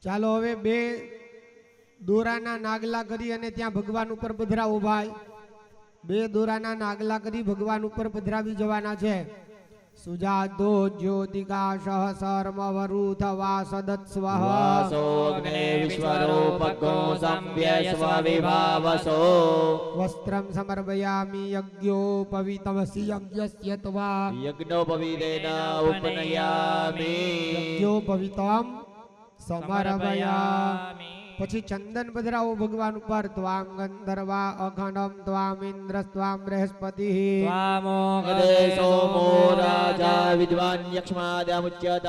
ચાલો હવે બે દોરાના નાગલા કરી અને ત્યાં ભગવાન ઉપર પધરાવો ભાઈ. બે દોરાના નાગલા કરી ભગવાન ઉપર પધરાવી જવાના છે. સુજાતો જ્યોતિકા સહસર્મ વરુથ વાસદત્સ્વ વાસોગ્ને વિશ્વરૂપગો સંવ્યસ્વ વિભાવસો વસ્ત્રમ સમર્પયામિ યજ્ઞોપવિતમસી યજ્ઞસ્ય ત્વા યજ્ઞોપવિતેન ઉપનયામિ યજ્ઞોપવિતમ સમર્પયામિ. પછી ચંદન પધરાવો ભગવાન ઉપર. ત્વામ ગંધર્વા અઘનમ ત્વામ ઇન્દ્ર ત્વામ બૃહસ્પતિ ત્વામોગદે સોમો રાજા વિદ્વાન યક્ષ્માદ્યામુચ્યત.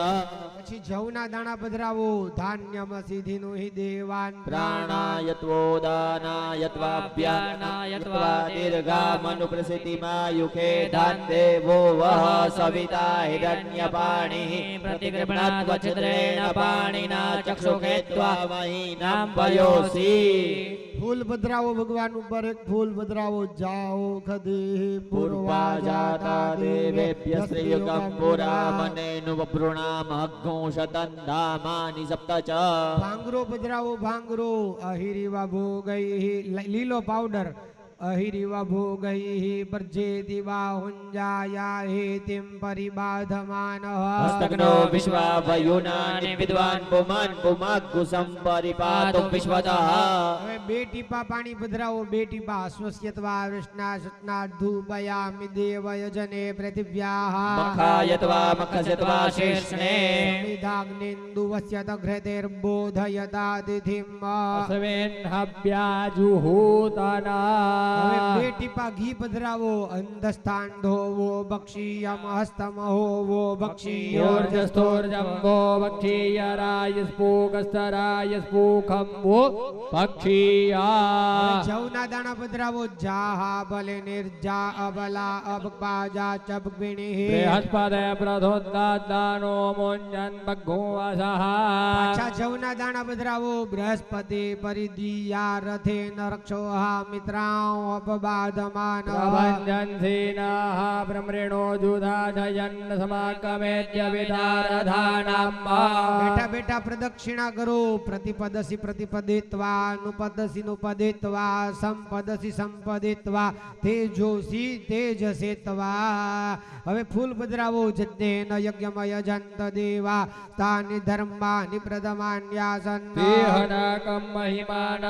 પછી જવના દાણા પધરાવો. ધાન્યમ સિદ્ધિનો હિ દેવાન પ્રાણાયત્વો દાનાયત્વાભ્યાનાયત્વા દીર્ઘામનુપ્રસિદ્ધિમાયુખે ધાન દેવો વહ સવિતા હિરણ્યપાણિ પ્રતિગૃહણાત્વછિદ્રેણ પાણિના ચક્ષુષે ત્વા મહીનાં વયોસી. ફૂલ પધરાવો ભગવાન ઉપર. એક ફૂલ પધરાવો. જાઓ ખદેહ પૂર્વા જાતા દેવેભ્ય શ્રીયુગમ પુરા મનેનુ વપૃણામ અઘ્ઘોષતંધામાની સપ્ત ચ. ભાંગરો પધરાવો. ભાંગરો. અહિરીવા ભોગૈ લીલો પાવડર. અહિરીવા ભોગૈ પરજેતિ બાહુંજાયા હેતિમ પરિબાધમાનઃ. હસ્તગ્નો વિશ્વાવયુનાનિ વિદ્વાન પુમાન પુમાગુસં પરિપાતું વિશ્વતઃ. હવે બે ટીપા પાણી પધરાવો. બે ટીપા. સ્વસ્યત્વા વૃષ્ણા સત્ના ધૂપયામિ દેવયજને પૃથિવ્યાઃ. મખાયત્વા મખસ્યત્વા શેષણે સમિધાગ્નિન્દુવસ્યત ઘૃતેર્બોધયતા તિથિમ. અશ્વેન્હવ્યાજુહૂતના. હવે બે ટીપા ઘી પધરાવો. અંધસ્થાંધોવો ભક્ષીયમ હસ્તમહોવો ભક્ષીય. ૂર્જસ્થોર્જંબો ભક્ષીયરાય સ્પૂકસ્તરાય સ્પૂખંબો ભક્ષીયા. જવના દાણા પધરાવો. જાહા બલે નિર્જા અબલા અબપાજા ચબગિણી. બૃહસ્પતે પ્રથોદાનો મુંજન ભગોવસઃ. પાછા જવના દાણા પધરાવો. બૃહસ્પતિ પરિધિયા રથેન રક્ષોહા મિત્રાં અપબાધમાન. પ્રભંજનસીનાઃ ભ્રમૃણો જુધાજયન સમાકમેત્ય વિદારધાનામ. બેઠા બેઠા પ્રદક્ષિણા કરો. પ્રતિપદસી પ્રતિપદિત્વા નુપદસી નુપદિત્વા સંપદસી સંપદિત્વા તેજોસી તેજસેત્વા. હવે ફૂલ પધરાવો. જજ્ઞેન યજ્ઞમય જંત દેવા તાનિ ધર્માનિ પ્રદમાન્યાસન. દેહનાકમ મહિમાનઃ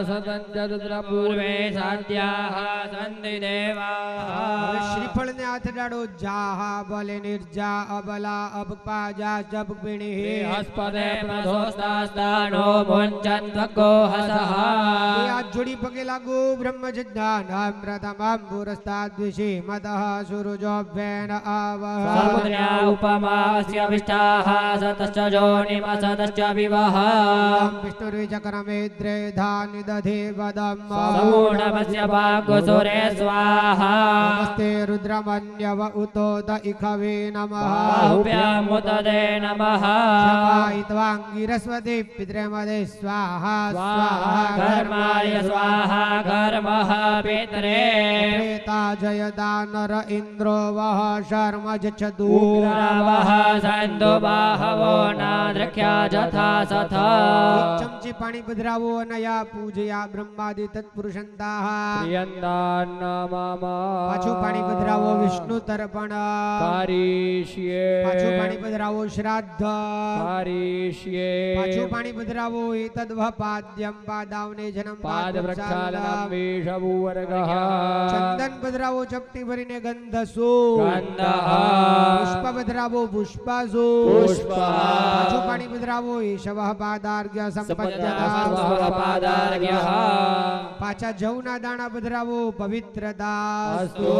સતંચત્ર પૂર્વે સાધ્યાઃ સંધિ દેવાઃ. શ્રીફળ ને હાથ ડાળો. જાહા બલે નિર્જા અબલા અબપાજા ચબગિણી. બૃહસ્પતે પ્રથોદાનો મુંજન ભગોવસઃ. હાથ જોડી પગે લાગો. બ્રહ્મજ્ઞાનામૃતમં પુરસ્તાદ્વિષે મતઃ સૂરજોભ્યેન આવહ. સમુદ્ર્યા ઉપમાસ્ય વિષ્ટાઃ સતશ્ચ જોનિમસતશ્ચ વિવહ. વિષ્ણુર્વિચક્રમેદ્રે ધાનિ દધે વદમ. સમૂઢમસ્ય ભાગસુરે સ્વાહા. નમસ્તે રુદ્રમન્યવ ઉતોત ઇખવે નમઃ. બાહુભ્યામુતદે નમઃ. જપાયિત્વાંગિરસ્વતિ પિતૃમદે સ્વાહા સ્વાહા કર્માય સ્વાહા કર્મઃ પિતરે. પ્રેતા જયદા નર ઇન્દ્રો વહ શર્મ જછદુ. ઉગ્રાવઃ સંતો બાહવો નાદ્રખ્યા જથા સથ. ચમચી પાણી પધરાવો. અનયા પૂજયા બ્રહ્માદિ તત્પુરુષંતાઃ. પાછું પાણી પધરાવો. વિષ્ણુ તર્પણ. પાછું પાણી પધરાવો. શ્રાદ્ધ. પાછું પાણી પધરાવો. એતદ્વ પાદ્યમ પાદાવને જન્મ પાદ પ્રક્ષાલનમ વેશભૂવર્ગઃ. ચંદન પધરાવો. ચપટી ભરીને ગંધસો. ગંધઃ. પુષ્પ પધરાવો. પુષ્પાસો. પુષ્પ. પાછું પાણી પધરાવો. એશવઃ પાદાર્ઘ્ય સંપદ્યતા. પાદાર્ઘ્યઃ. પાછા જવના દાણા પધરાવો. પવિત્રતા. અસ્તુ.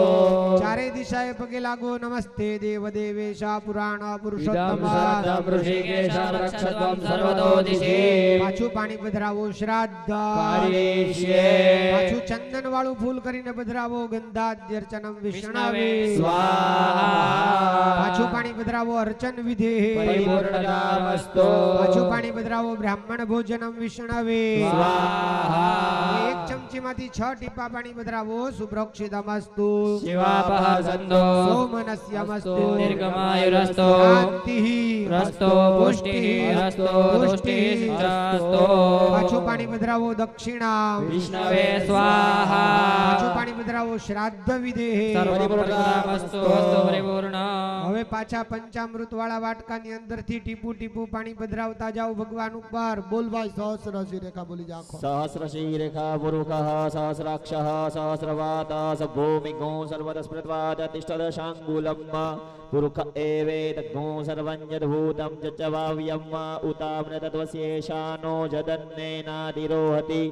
ચારે દિશાએ પગે લાગો. નમસ્તે દેવ દેવેશા પુરાણ ઇદં પુરુષોત્તમ. સદં ઋષિકેશં રક્ષત્વં સર્વતો દિશે. પાછું પાણી પધરાવો. શ્રાદ્ધ. કારિષ્યે. પાછું ચંદન વાળું ફૂલ કરીને પધરાવો. ગંધાદ્યર્ચનમ વિષ્ણવે. સ્વાહા. પાછું પાણી પધરાવો. અર્ચન વિધે. પરિપૂર્ણતામસ્તુ. પાછું પાણી પધરાવો. બ્રાહ્મણ ભોજનમ વિષ્ણવે. સ્વાહા. એક ચમચી ડોલચીમાંથી 6 ટીપા પાણી પધરાવો. શુભ્રક્ષિતમસ્તુ. શિવાપહ સંતો સોમનસ્યમસ્તુ. દીર્ઘમાયુરસ્તો શાંતિઃ. રસ્તો પુષ્ટિઃ રસ્તો તુષ્ટિઃ સિદ્ધસ્તો પાછું પાણી પધરાવો. દક્ષિણા. વિષ્ણવે સ્વાહા પાછું પાણી પધરાવો. શ્રાદ્ધ વિધેઃ. સર્વપ્રકારમસ્તુ અસ્તુ પરિપૂર્ણ હવે પાછા પંચામૃત વાળા વાટકાની અંદરથી ટીપુ ટીપુ પાણી પધરાવતા જાઓ ભગવાન ઉપર. બોલ ભાઈ સહસ્ર રેખા બોલી જાખો. સહસ્રશીરેખા પુરુષઃ સહસ્રાક્ષઃ સહસ્રવાતઃ ભૂમિગો સર્વતસ્પૃત્વાદ તિષ્ઠદશાંગુલમ પુરુષ એવેદ ગો સર્વન્યદ્ભૂતં ચ વાવ્યમ ઉતામ્રતત્વસ્યેષાનો જદન્નેનાતિરોહતિ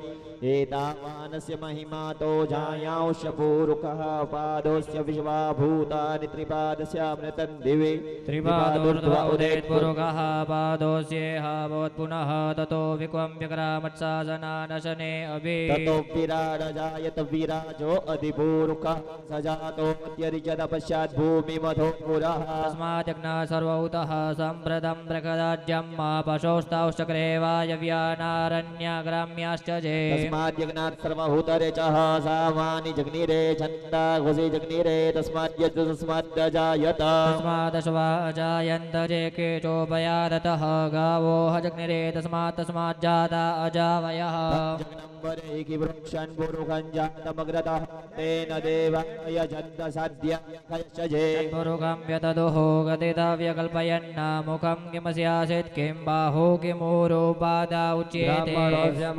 एतावानस्य महिमा तो जायांश पूरुकः पादोस्य विश्वा भूतानि त्रिपादस्यामृतं दिवे त्रिपादोर्ध्व उदेत् पुरुषः पादोस्येह भवत् पुनः ततो विक्वं विक्रामत्सासनानशने अभि ततो विराड जायत विराजो अधिपूरुकः स जातोऽत्यरिजत पश्चात् भूमिमथो पुरः तस्मात् यज्ञः सर्वभूतः सम्प्रदं प्रकदाज्यं पशोस्ताश्चक्रे वायव्यानारण्याग्राम्याश्च जे तस्मात् यज्ञात् सर्वभूतरेचः सामानि जग्निरे छन्दा घोषे जग्निरे तस्मात् यज्ञ तस्मादश्वा अजायन्त जे केचोपयादतः गावो हजग्निरे तस्मात् जाता अजावयः जग्नम्बरे वृक्षन् पुरुषं जातमग्रतः तेन देवाय जन्त साध्य खयश्चजे पुरुषं व्यतदुः गतितव्यकल्पयन्न मुखं किमस्यासीत् किं बाहु किमूरुपादा उच्येते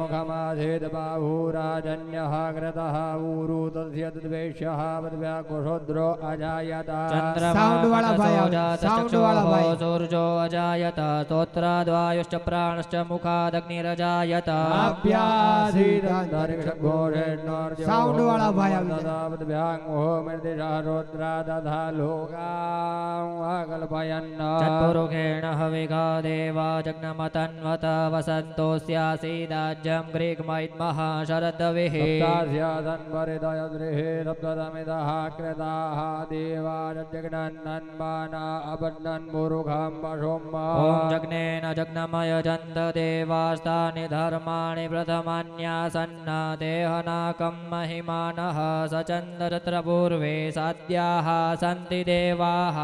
मुखमाधेद बाहुराजन्यः कृतः ऊरु तस्य द्वेष्यः व्याकुशोद्रो अजायत साउंड वाला भाई आओ, साउंड वाला भाई। सूर्यो अजायत स्तोत्राद्वायुश्च प्राणश्च मुखादग्निरजायत साउंड वाला भाई आओ। चतुर्मुखेण हविका देवा जग्नमतन्वत वसन्तोऽस्यासीदाज्यं ग्रीग्मैद्मः शरदविः ॐ जग्नेन जग्नमयजन्त देवास्तानि धर्माणि प्रथमान्यासन्न देहनाकं महिमानः सचन्द तत्र पूर्वे साध्याः सन्ति देवाः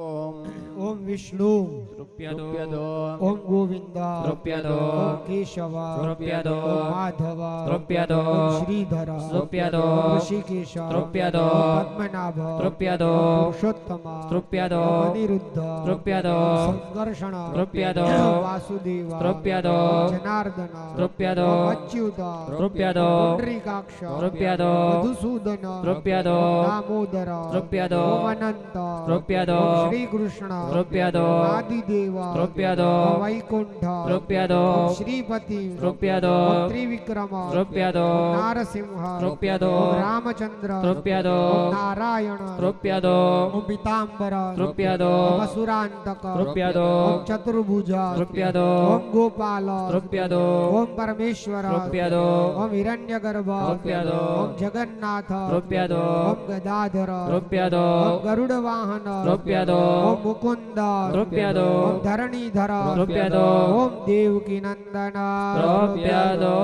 ओम विष्णु तृप्यदो ओम गोविंद तृप्यदो ओम केशव तृप्यदो ओम माधव तृप्यदो ओम श्रीधर तृप्यदो ओम ऋषिकेश तृप्यदो ओम पद्मनाभ तृप्यदो ओम पुरुषोत्तम तृप्यदो ओम अनिरुद्ध तृप्यदो ओम संकर्षण तृप्यदो ओम वासुदेव तृप्यदो ओम जनार्दन तृप्यदो ओम अच्युत तृप्यदो ओम पुंडरीकाक्ष तृप्यदो मधुसूदन तृप्यदो ओम दामोदर तृप्यदो ओम अनंत तृप्यदो ओम श्री कृष्ण तृप्यदो आदिदेव तृप्यदो ओम वैकुंठ तृप्यदो ओम श्रीपति तृप्यदो ओम त्रिविक्रम तृप्यदो ओम नारसिंह तृप्यदो ओम रामचंद्र तृप्यदो ओम नारायण तृप्यदो ओम पीतांबर तृप्यदो ओम असुरांतक तृप्यदो ओम चतुर्भुज तृप्यदो ओम गोपाल तृप्यदो ओम परमेश्वर तृप्यदो ओम हिरण्यगर्भ तृप्यदो ओम जगन्नाथ तृप्यदो ओम गदाधर तृप्यदो ओम गरुड़ वाहन तृप्यदो ओम मुकुंद तृप्यदो ओम धरणीधर तृप्यदो ओम देवकी नंदन तृप्यदो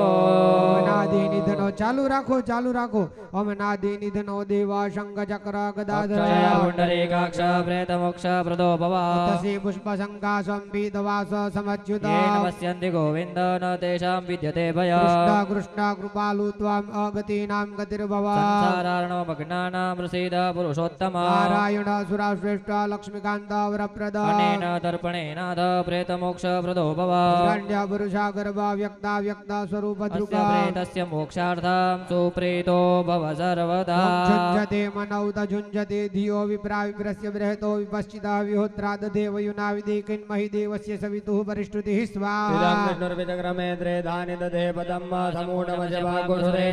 नादे निधनो चालू राखो ओम नादे निधनो देवा शंख चक्र गदाधर पुंडरीकाक्ष प्रेतमोक्ष प्रदो भव तसे पुष्प शंका संविदवास समच्युत येन पश्यन्ति गोविन्द न तेषां विद्यते भय कृष्ण कृष्ण कृपालु त्वाम् अगतीनां गतिर्भव संसारार्णवमग्नानां प्रसीद पुरुषोत्तम नारायण सुराश्रेष्ठ लक्ष्मीकान्त वरप्रद अनेन दर्पणेनाथ प्रेतमोक्ष प्रदो भव हिरण्य पुरुषा गर्भ व्यक्ता व्यक्त स्वरूप अस्य दृग प्रेतस्य मोक्षार्थं सुप्रीतो भव सर्वदा झुञ्जते मनौत झुञ्जते धियो विप्रा विप्रस्य बृहतो विपश्चितः विहोत्रा दधेव युनाविदे किन्महि देवस्य सवितुः परिष्टुतिः स्वाहा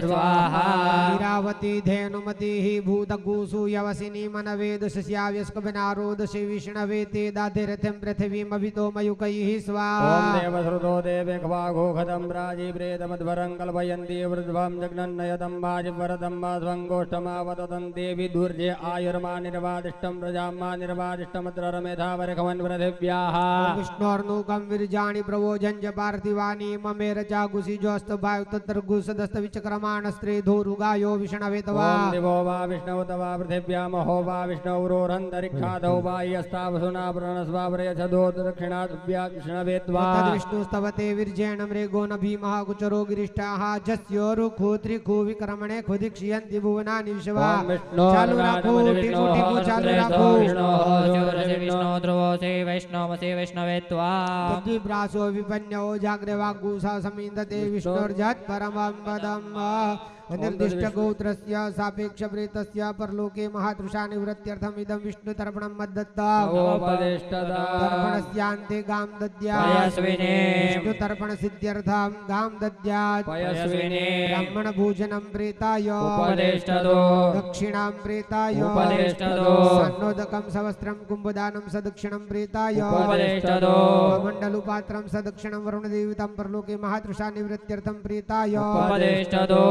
स्वाहा ईरावती धेनुमतिः भूतगुसु यवसिनी मनवेद शस्याव्यस्कविनारोदशे विष्णवे તે દાધે રથમ પૃથ્વીમ અવિતો મયુકૈઃ ઓમ સ્વાહા દેવશ્રુતો દેવેક્વાઘો ખદમ રાજીવ્રેતમદ્વરં કલ્પયંતી વૃદ્ધ્વં જગ્નન્નયતં વાજિવરદં સ્વંગોષ્ઠમાવતतं દેવી દુર્જે આયુર્મા નિર્વાદિષ્ટં પ્રજામા નિર્વાદિષ્ટમત્ર રમેધાવરખવન પૃથિવ્યાઃ વિષ્ણોર્નુકમ વિરજાણી પ્રવોજંજ પાર્થિવાની મમે રચા ગુસિજોસ્ત ભાવ તત્ર ગુસદસ્ત વિચક્રમાણ સ્ત્રી ધોરુગાયો વિષ્ણવેતવા ઓમ દેવો વા વિષ્ણુ તવા પૃથિવ્યા મહો વા વિષ્ણુરોરંતરિક્ષાદૌ વા યસ્તાવસુના પ્रणस्वावरेछदो दक्षिणाद्व्या विष्णवेत्वा तद्विष्णुस्तवते विर्जेण मृगो न भीमः कुचरो गिरिष्टाः जस्यो रुखो त्रिखो विक्रमणे खुदिक्षयन्ति भुवनानि विश्वा ओम विष्णु चालू राखो टीपू टीपू चालू राखो विष्णु ध्रुवो से वैष्णवसे वैष्णवेत्वा तद्विप्रासो विपन्यो जाग्रे वाग्गुसा समिन्दते विष्णुर्जत् परमं पदम् निर्दिष्ट गोत्रस्य सापेक्ष प्रेतस्य परलोके महातृषा निवृत्त्यर्थम् इदं विष्णु तर्पणं मद्दत्ता नवोपदिष्टदा तर्पणस्यान्ते गां दद्यात् पयस्विने विष्णु तर्पण सिद्ध्यर्थं गां दद्यात् पयस्विने ब्राह्मण भोजनं प्रेताय उपदिष्टदो दक्षिणां प्रेताय उपदिष्टदो सन्नोदकं सवस्त्रं कुम्भदानं सदक्षिणं प्रेताय उपदिष्टदो मण्डलुपात्रं सदक्षिणं वरुणदेवितं परलोके महातृषा निवृत्त्यर्थं प्रेताय उपदिष्टदो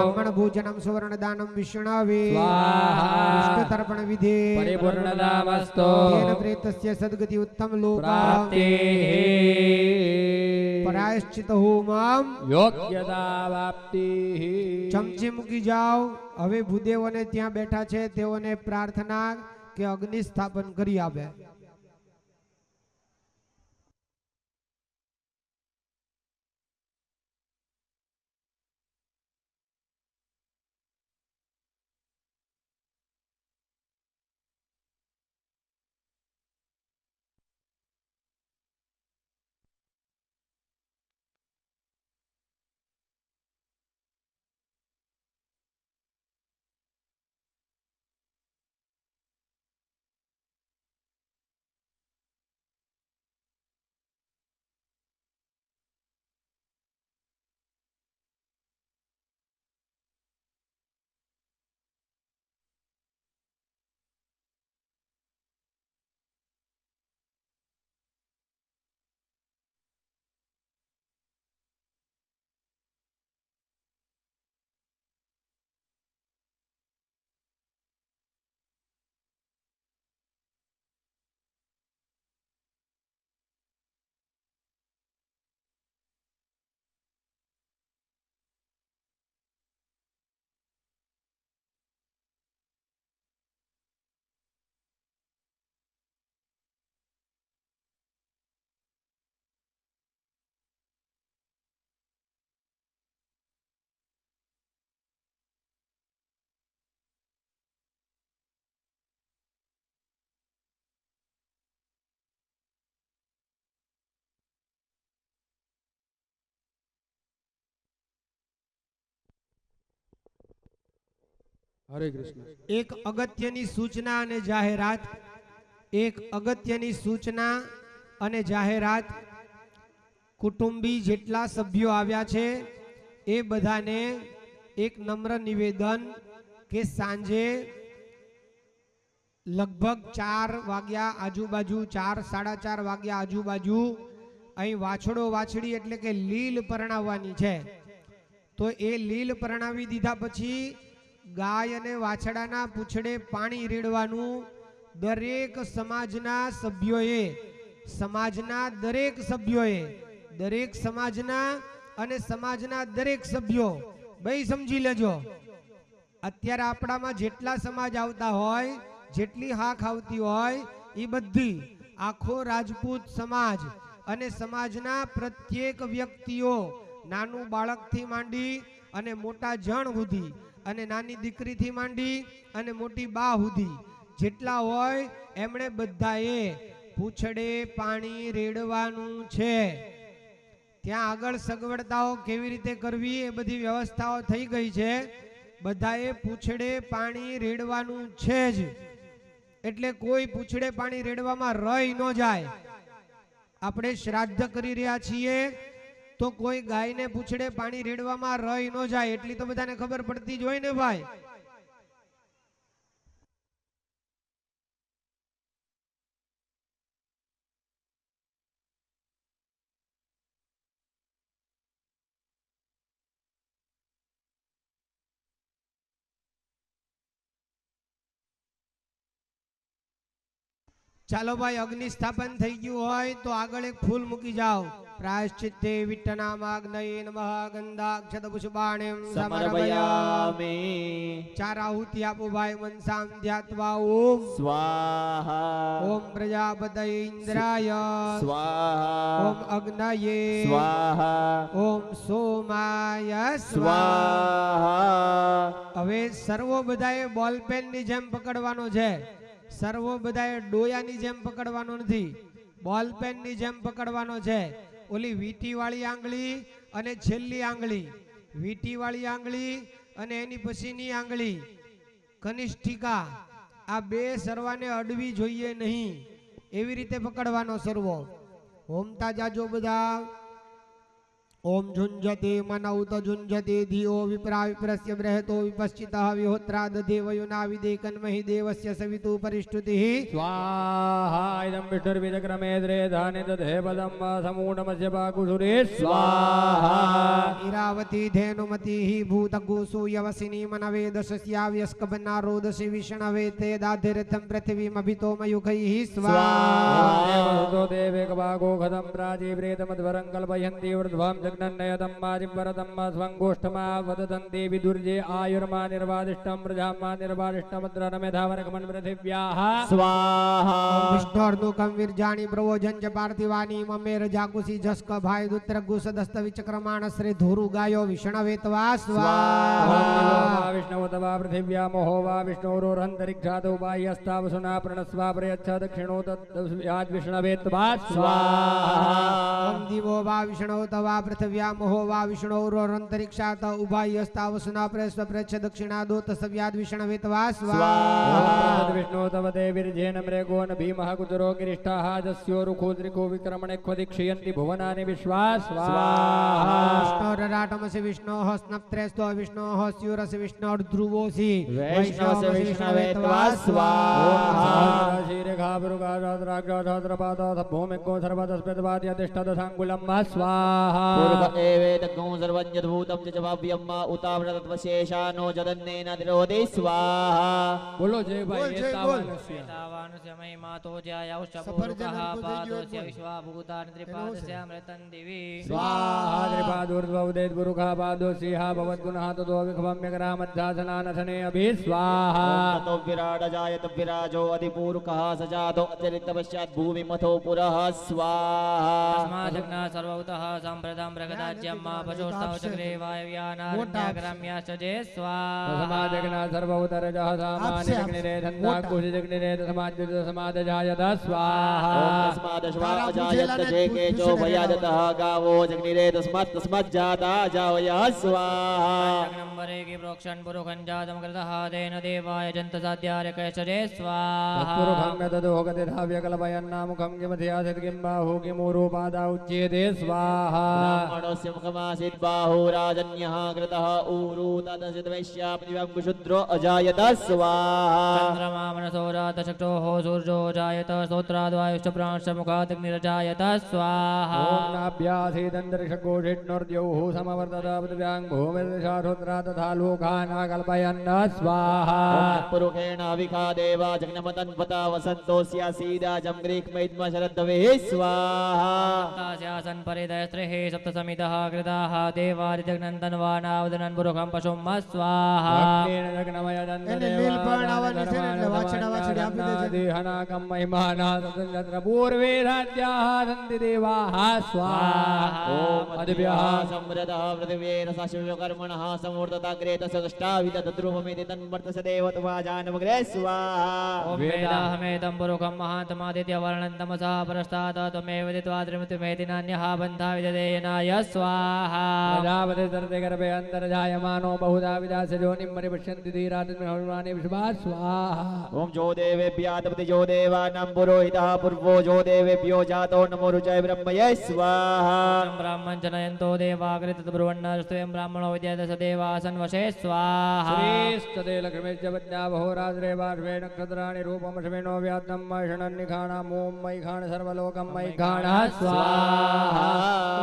ब्राह्मण भोजनं सुवर्णदानं विष्णवे स्वाहा विष्णु तर्पण विधे परिपूर्णदामस्तो तेन प्रेतस्य सद्गति उत्तम लोका प्राप्तिः प्रायश्चित होमम योग्यतावाप्तिः ચમચી મૂકી જાઓ હવે ભૂદેવોને ત્યાં બેઠા છે તેઓને પ્રાર્થના કે અગ્નિ સ્થાપન કરી આપે હરે કૃષ્ણ. એક અગત્યની સૂચના અને જાહેરાત એક અગત્યની સૂચના અને જાહેરાત કુટુંબી જેટલા સભ્યો આવ્યા છે એ બધાને એક નમ્ર નિવેદન કે સાંજે લગભગ 4 વાગ્યા આજુબાજુ 4-4:30 વાગ્યા આજુબાજુ અહીં વાછડો વાછડી એટલે કે લીલ પરણાવવાની છે તો એ લીલ પરણાવી દીધા પછી ગાય અને વાછડાના પૂંછડે પાણી રેડવાનું દરેક સમાજના સભ્યોએ દરેક સમાજના અને સમાજના દરેક સભ્યો ભાઈ સમજી લેજો અત્યારે આપણામાં જેટલા સમાજ આવતા હોય જેટલી હાક આવતી હોય એ બધી આખો રાજપૂત સમાજ અને સમાજના પ્રત્યેક વ્યક્તિઓ નાનું બાળકથી માંડી અને મોટા જણ સુધી અને નાની દીકરીથી માંડી અને મોટી બા સુધી જેટલા હોય એમણે બધાએ પૂંછડે પાણી રેડવાનું છે ત્યાં આગળ સગવડતાઓ કેવી રીતે કરવી એ બધી વ્યવસ્થાઓ થઈ ગઈ છે બધાએ પૂંછડે પાણી રેડવાનું છે જ એટલે કોઈ પૂંછડે પાણી રેડવામાં રહી ન જાય આપણે શ્રાદ્ધ કરી રહ્યા છીએ તો કોઈ ગાયને પૂંછડે પાણી રેડવામાં રહી ન જાય એટલી તો બધાને ખબર પડતી જ હોય ને ભાઈ ચાલો ભાઈ, અગ્નિ સ્થાપન થઈ ગયું હોય તો આગળ એક ફૂલ મૂકી જાઓ. પ્રાયશ્ચિત્તે વિટ્ટનામાગ્નયે નમઃ ગંધાક્ષત પુષ્પાણિમ સમર્પયામિ. સમર્પયામિ. 4 આહુતિ આપો ભાઈ. મનસામ ધ્યાત્વા ઓમ સ્વાહા. ઓમ પ્રજાપતય ઇન્દ્રાય સ્વાહા. ઓમ અગ્નયે સ્વાહા. ઓમ સોમાય સ્વાહા. સ્વાહા. હવે સર્વો બધાએ બોલપેન ની જેમ પકડવાનો છે. સર્વો બધાએ ડોયાની જેમ પકડવાનો નથી, બોલપેન ની જેમ પકડવાનો છે. ઓલી વીટી વાળી આંગળી અને છેલ્લી આંગળી, વીટી વાળી આંગળી અને એની પછીની આંગળી કનિષ્ઠિકા, આ બે સર્વાને અડવી જોઈએ નહીં. એવી રીતે પકડવાનો સર્વો. હોમતા જાજો બધા. ઓમ ઝુંજતે મનૌત ઝુંજતે ધિયો વિપ્રા વિપ્રસ્ય બૃહતો વિપશ્ચિતઃ વિહોત્રા દધેવયુના વિદેકન્મહિ દેવસ્ય સવિતુ પરિષ્ટુતિઃ. स्वाहा इदं विष्णुर्विदक्रमे द्रे धाने दधे पदं समूढमस्य पाकुसुरे स्वाहा ईरावती धेनुमतिः भूतगुसूयवसिनी मनवे दशस्याव्यस्कबन्नारोदशि विष्णवे ते दाधिरथं पृथिवीमभितो मयुखैः स्वाहा. देवसुतो देवे कपाको खदं प्राचीप्रेतमध्वरं कल्पयन्ति वृद्ध्वां जग्नन्नयतं माजिवरतं स्वङ्गोष्ठमा वदन्ति विदुर्जे आयुर्मा निर्वादिष्टं प्रजामा निर्वादिष्टमद्रमेधावरकमन् पृथिव्याः स्वाहा. विष्णोर्नुकं विर्जाणि प्रवोजन च पार्थिवानि ममेर जाकुसि जस्क भाई दुत्र गुसदस्त विचक्रमाण श्री धुरु गायो विष्णवे त्वा स्वाहा. विष्णुतवा पृथिव्या महो वा विष्णोरोरन्तरिक्षादौ बाह्यस्तावसुना प्रणस्वा प्रयच्छ दक्षिणो तद्याद् विष्णवे त्वा स्वाहा. ओम दिवो वा विष्णो तवा पृथिव्या महो वा विष्णोरोरन्तरिक्षात उभायस्तावसुना प्रयस्व प्रयच्छ दक्षिणादो तस्याद् विष्णवे त्वा स्वाहा. विष्णु तव देवीर्जेन मृगोन भीमः कुतरो गिरिष्ठाः जस्यो रुखोद्रिको विक्रमणे क्वदिक्षयन्ति भुवनानि विश्वा स्वाहा. विष्णोरराटमसि विष्णोः स्नप्त्रेस्तो विष्णोः स्यूरसि विष्णोर्ध्रुवोऽसि वैष्णवस्य विष्णवे त्वा स्वाहा. भूमिको सर्वतस्पृतवाद्यतिष्ठदशाङ्गुलं स्वाहा. पूर्व एवेदग्गं सर्वज्ञभूतं च वाव्यं उतावृतत्वशेषानो जदन्नेन तिरोधे स्वाहा. बोलो जय भाई बोल, जय एतावानस्य एतावानस्य महिमातो ज्यायाश्च सफरजन पूर्वकः अर्बुदे पादोस्य ज्योति। विश्वाभूतानि त्रिपादस्यामृतं दिवि स्वाहा. त्रिपादूर्ध्वौदेत् गुरुखा पादोऽसिहा भवद्गुणः ततो विभवम्यकरामध्यासनानथने अभि स्वाहा. ततो विराट जायत विराजो अधिपूर्वकः सजातो अतिरिक्त पश्चात् भूमि मथो पुरः स्वाहा. तस्माजग्ना सर्वभूतः सम्प्रदां प्रगदाज्यं मा पशोष्टौ चक्रे वायव्यानारण्याग्राम्याश्च जे स्वाहा. समाजग्ना सर्वोत्तरजः सामान्यजग्निरे धन्दाकुशिजग्निरे समाजजायत स्वाहा. तस्मादश्वा अजायत जे केचो भयादतः गावो जग्निरे तस्मात् जाता जावयः स्वाहा. जग्नम्बरे कि प्रोक्षन् पुरुखं जातमकृतः तेन देवाय जन्तसाध्यार्यकश्च जे स्वाहा. पुरुखं यतदोहगतिधाव्यकल्पयन्नामुखं किमधियासित् किं बाहु किमूरोपादा उच्येते स्वाहा. ब्राह्मणस्य मुखमासीत् बाहुराजन्यः कृतः ऊरु तदसित वैश्यापतिव्यङ्गुशूद्रो अजायत स्वाहा. चन्द्रमा मनसो रातचक्षोः सूर्यो जायत स्तोत्राद्वायुश्च प्राणश्च मुखादग्निरजायत स्वाहा. ॐ नाभ्यासीदन्तरिक्षकोषिष्णोर्द्यौः समवर्तत पृथिव्यां भूमिर्दिशारुद्रा तथा लोकानाकल्पयन् स्वाहा. पुरुषेण अविखा देवा जग्नमतन्वता वसन्तोऽस्यासीदाजं ग्रीक्मैद्म शरद्दवेः स्वाहा. तास्यासन् परिदयस्त्रिः सप्तसमितः कृताः देवादिजग्नन्दन्वानावदनन् पुरुखं पशुं स्वाहा. भक्तेन जग्नमयदन्तदेवा એને લીલ પણ આવવાની છે ને એટલે વાછડા વાછડી આપી દેજે. देहनाकं महिमाना तत्र पूर्वे राज्याः सन्ति देवाः स्वाहा. ॐ अद्भ्यः समृतः पृथिव्येन साशिवकर्मणः समूर्तताग्रे तस्य दष्टाविदतद्रुवमिति तन्वर्तस देवत्वाजानमग्रे स्वाहा. ॐ वेदाहमेतं पुरुखं महान्तमादित्यवर्णं तमसा परस्तात् त्वमेव दित्वा त्रिमृत्युमेति नान्यः बन्धा विदधेयनाय स्वाहा. प्रजापति तरते गर्भे अन्तर्जायमानो बहुधा विदास्य योनिं परिपश्यन्ति धीरात्मनि विश्वा स्वाहा. ॐ जो देवेभ्यातपति जो देवानां पुरोहितः पूर्वो जो देवेभ्यो जातो नमो रुचाय ब्रह्मये स्वाहा. ब्राह्मण जनयन्तो देवाकृतब्रुवन्नस्त्वयं ब्राह्मणो विद्यादश देवासन्वशे स्वाहा. श्रीस्तते लक्ष्मीश्च पत्न्या बहुरात्रे बाष्पे नक्षत्राणि रूपमश्विनो व्यात्तं मषणन्निखाणाम् ॐ मैखाण सर्वलोकं मैखाणः स्वाहा.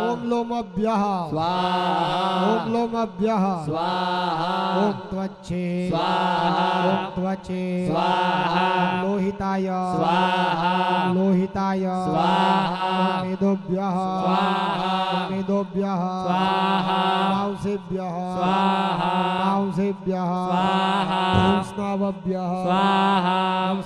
ओम लोमभ्यः स्वाहा. ओम लोमभ्यः स्वाहा. ओम त्वच्छे स्वाहा. ओम वचे स्वाहा लोहिताय स्वाहा लोहिताय स्वाहा मेदोभ्यः स्वाहा मेदोभ्यः स्वाहा मांसेभ्यः स्वाहा मांसेभ्यः स्वाहा स्नावभ्यः स्वाहा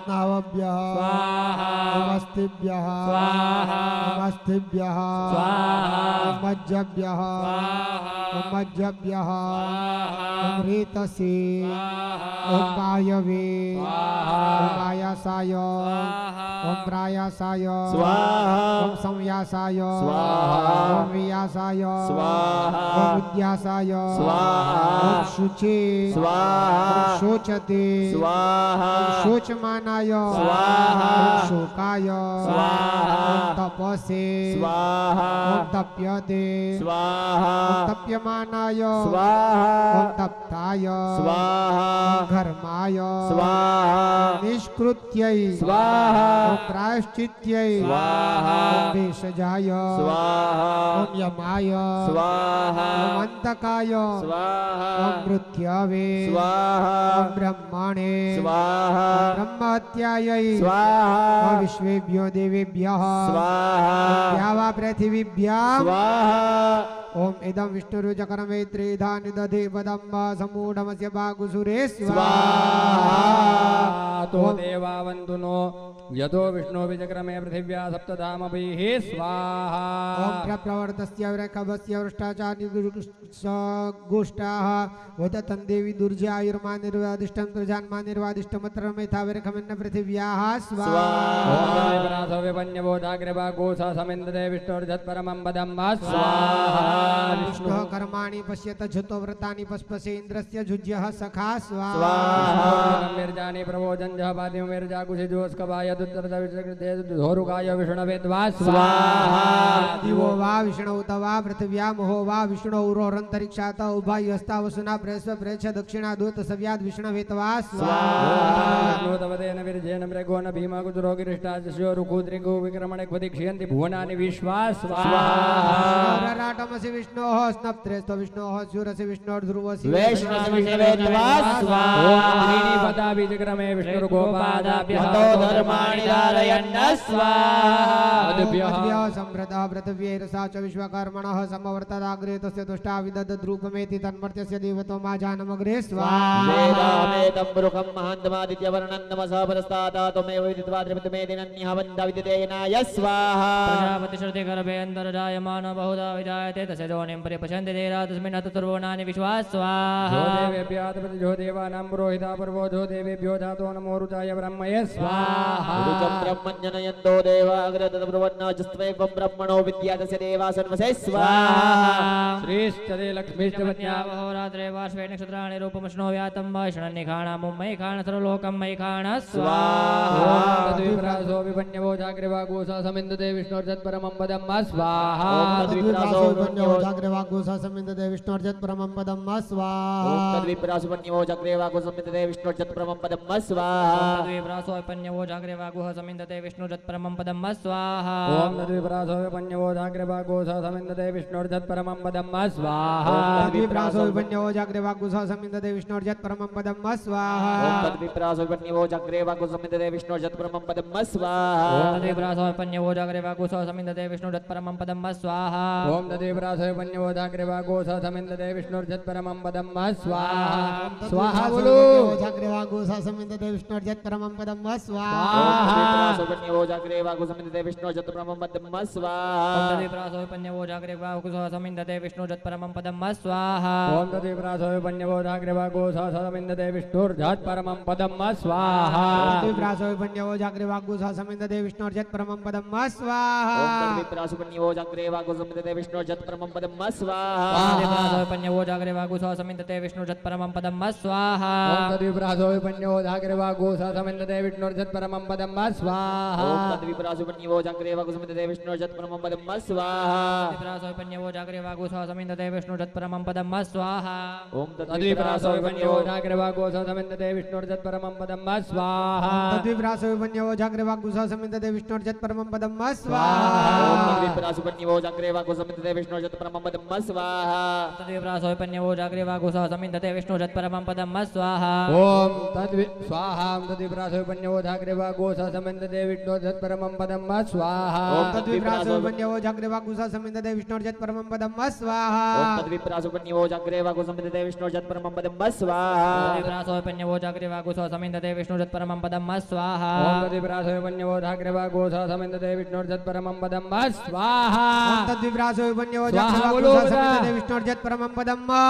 स्नावभ्यः स्वाहा मस्तिभ्यः स्वाहा मस्तिभ्यः स्वाहा मज्जभ्यः स्वाहा मज्जभ्यः स्वाहा ऋतसे स्वाहा ॐ वायवे स्वाहा ॐ आयासाय ॐ प्रायासाय स्वाहा ॐ संयासाय स्वाहा ॐ वियासाय स्वाहा ॐ विद्यासाय स्वाहा ॐ शुचे स्वाहा ॐ शोचते स्वाहा ॐ शोचमानाय स्वाहा ॐ शोकाय स्वाहा ॐ तपसे स्वाहा ॐ तप्यते स्वाहा ॐ तप्यमानाय स्वाहा ॐ तप्ताय स्वाहा ॐ घर्माय स्वाहा निष्कृत्यै स्वाहा ॐ प्रायश्चित्यै स्वाहा ॐ भेषजाय स्वाहा ॐ यमाय स्वाहा ॐ अन्तकाय स्वाहा ॐ मृत्यावे स्वाहा ॐ ब्रह्मणे स्वाहा ब्रह्मत्यायै स्वाहा ॐ विश्वेभ्यो देवेभ्यः स्वाहा या वा पृथिवीभ्यां स्वाहा ॐ इदं विष्णुरुचकरमे त्रिधानि दधे पदं समूढमस्य बागुसुरे स्वाहा तो देवावन्तु नो यतो विष्णु विचक्रमे पृथिव्या सप्तधामभिः स्वाहा ॐ प्रवर्तस्य वृषभस्य वृष्टाचार्यगुष्टाः वदतं देवी दुर्जायुर्मा निर्वादिष्टं प्रजान्मा निर्वादिष्टमत्र मेधाविरखमिन्न पृथिव्याः स्वाहा विपन्यवोधाग्रवागोसा समिन्दते विष्णुर्जत्परमं पदं वा स्वाहा विष्णुः कर्माणि पश्यत झुतो व्रतानि पस्पसे इन्द्रस्य जुज्यः सखा स्वाहा स्वाहा मिर्जानि प्रवोजञ्जः पादिं मिर्जाकुशिजोस्कवाय दुत्तरदविषकृतेधोरुकाय विष्णवे स्वाहा दिवो वा विष्णु उत वा पृथिव्या महो वा विष्णु उरोरन्तरिक्षात उभयस्ता वसुना प्रेस्व प्रेक्ष दक्षिणा दूत सव्याद विष्णवेत्वा स्वाहा तवदेन विरजेन मृगोन भीमकुतुरो गिरिष्टास्यो रुकुद्रिगो विक्रमणे क्वदिक्षयन्ति भुवनानि विश्वा स्वाहा राटमसि विष्णोः स्नप्त्रेस्तो विष्णोः शूरसि विष्णोर्ध्रुवसि वैष्णवसि विष्णवेत्वा स्वाहा त्रीणि पदा विचक्रमे विष्णुर्गोपादाभ्यः हतो धर्माणि धारयन्न स्वाहा मधुभ्यः सम्भृतः पृथिव्यैरसा च विश्वकर्मणः समवर्तदाग्रे तस्य तुष्टा विदधद्रूपमेति तन्मर्त्यस्य देवतो मा जानमग्रे स्वाहा वेदामेतं पुरुषं महान्तमादित्यवर्णं नमसः परस्तादा त्वमेव विदित्वा त्रिमितमेदिनन्यः वन्दा विदितेनाय स्वाहा प्रजापति श्रुति गर्भे अन्तर्जायमान बहुधा विजायते तस्य योनिं परिपश्यन्ति देरा तस्मिन् हततुर्वणानि विश्वा स्वाहा जो देवानां पुरोहिता पूर्वो जो देवेभ्यो जातो नमो रुचाय ब्रह्मये स्वाहा ऋचं ब्रह्मण्यनयन्तो देवाग्रतब्रुवन्नाजस्त्वैवं ब्रह्मणो विद्यातस्य देवा सर्वसे स्वाहा श्रीश्चरे लक्ष्मीश्च पत्न्या वहोरात्रे वार्ष्वे नक्षत्राणि रूपमश्नो व्यातं वैष्णन्निखाणा मुम्मयि खाण सर्वलोकं मयि खाण स्वाहा तद्विप्रासो विपन्यवो जाग्रवागोसा समिन्दते विष्णोर्जत्परमं पदं मा स्वाहा जाग्रवागोसा समिन्दते विष्णोर्जत्परमं पदं मा स्वाहा तद्विप्रासुपन्यो जग्रेवागो समितते विष्णुर्जत्परमं पदं मा स्वाहा तद्विप्रासो पन्यवो जाग्रवागुः समिन्दते विष्णुजत्परमं पदं मा स्वाहा ओम तद्विप्रासो विपन्यवो जाग्रवागोसा समिन्दते विष्णोर्जत्परमं पदं मा स्वाहा तद्विप्रासो विपन्यवो जाग्रवागोसा समिन्दते विष्णोर्जत्परमं पदं मा स्वाहा तद्विप्रासुपन्यो जग्रेवागो समितते विष्णुर्जत्परमं पदं मा स्वाहा तद्विप्रासो पन्यवो जाग्रवागुः समिन्दते विष्णुजत्परमं पदं मा स्वाहा ओम तद्विप्रासो विपन्यवो जाग्रवागोसा समिन्दते विष्णोर्जत्परमं पदं मा स्वाहा स्वाहा बोलो जाग्रवागोसा समिन्दते विष्णोर्जत्परमं पदं मा स्वाहा तद्विप्रासुपन्यो जग्रेवागो समितते विष्णुर्जत्परमं पदं मा स्वाहा तद्विप्रासो पन्यवो जाग्रवागुः समिन्दते विष्णुजत्परमं पदं मा स्वाहा ओम तद्विप्रासो विपन्यवो जाग्रवागोसा समिन्दते विष्णुर्जत्परमं पदं मा स्वाहा तद्विप्रासो विपन्यवो जाग्रवागोसा समिन्दते विष्णोर्जत्परमं पदं मा स्वाहा तद्विप्रासुपन्यो जग्रेवागो समितते विष्णुर्जत्परमं पदं मा स्वाहा तद्विप्रासो पन्यवो जाग्रवागुः समिन्दते विष्णुजत्परमं पदं मा स्वाहा ओम तद्विप्रासो विपन्यवो जाग्रवागोसा समिन्दते विष्णुर्जत्परमं पदं मा स्वाहा तद्विप्रासुपन्यो जग्रेवागो समितते विष्णुर्जत्परमं पदं मा स्वाहा तद्विप्रासो पन्यवो जाग्रवागुः समिन्दते विष्णुजत्परमं पदं मा स्वाहा तद्विप्रासो विपन्यवो जाग्रवागोसा समिन्दते विष्णुर्जत्परमं पदं मा स्वाहा तद्विप्रासो विपन्यवो जाग्रवागोसा समिन्दते विष्णोर्जत्परमं पदं मा स्वाहा तद्विप्रासुपन्यो जग्रेवागो समितते विष्णुर्जत्परमं पदं मा स्वाहा तद्विप्रासो पन्यवो जाग्रवागुः समिन्दते विष्णुजत्परमं पदं मा स्वाहा ओम ओम स्वाहा तद्विप्रासो पन्यवोधाग्रेवा गोसा समिन्दते विष्णोर्जत् परमं पदं मा स्वाहा ओम तद्विप्रासो वन्यवो जाग्रेवा गुसा समिन्दते विष्णोर्जत् परमं पदं मा स्वाहा ओम तद्विप्रासुपन्यो जाग्रेवा कुसुमिते विष्णुर्जत् परमं पदं मा स्वाहा तद्विप्रासो पन्यवो जाग्रेवा गुसा समिन्दते विष्णुर्जत् परमं पदं मा स्वाहा ओम तद्विप्रासो पन्यवोधाग्रेवा गोसा समिन्दते विष्णोर्जत् परमं पदं मा स्वाहा ओम तद्विप्रासो वन्यवो स्वाहा जाग्रेवा बोलो गुसा बता। समिन्दते विष्णोर्जत् परमं पदं मा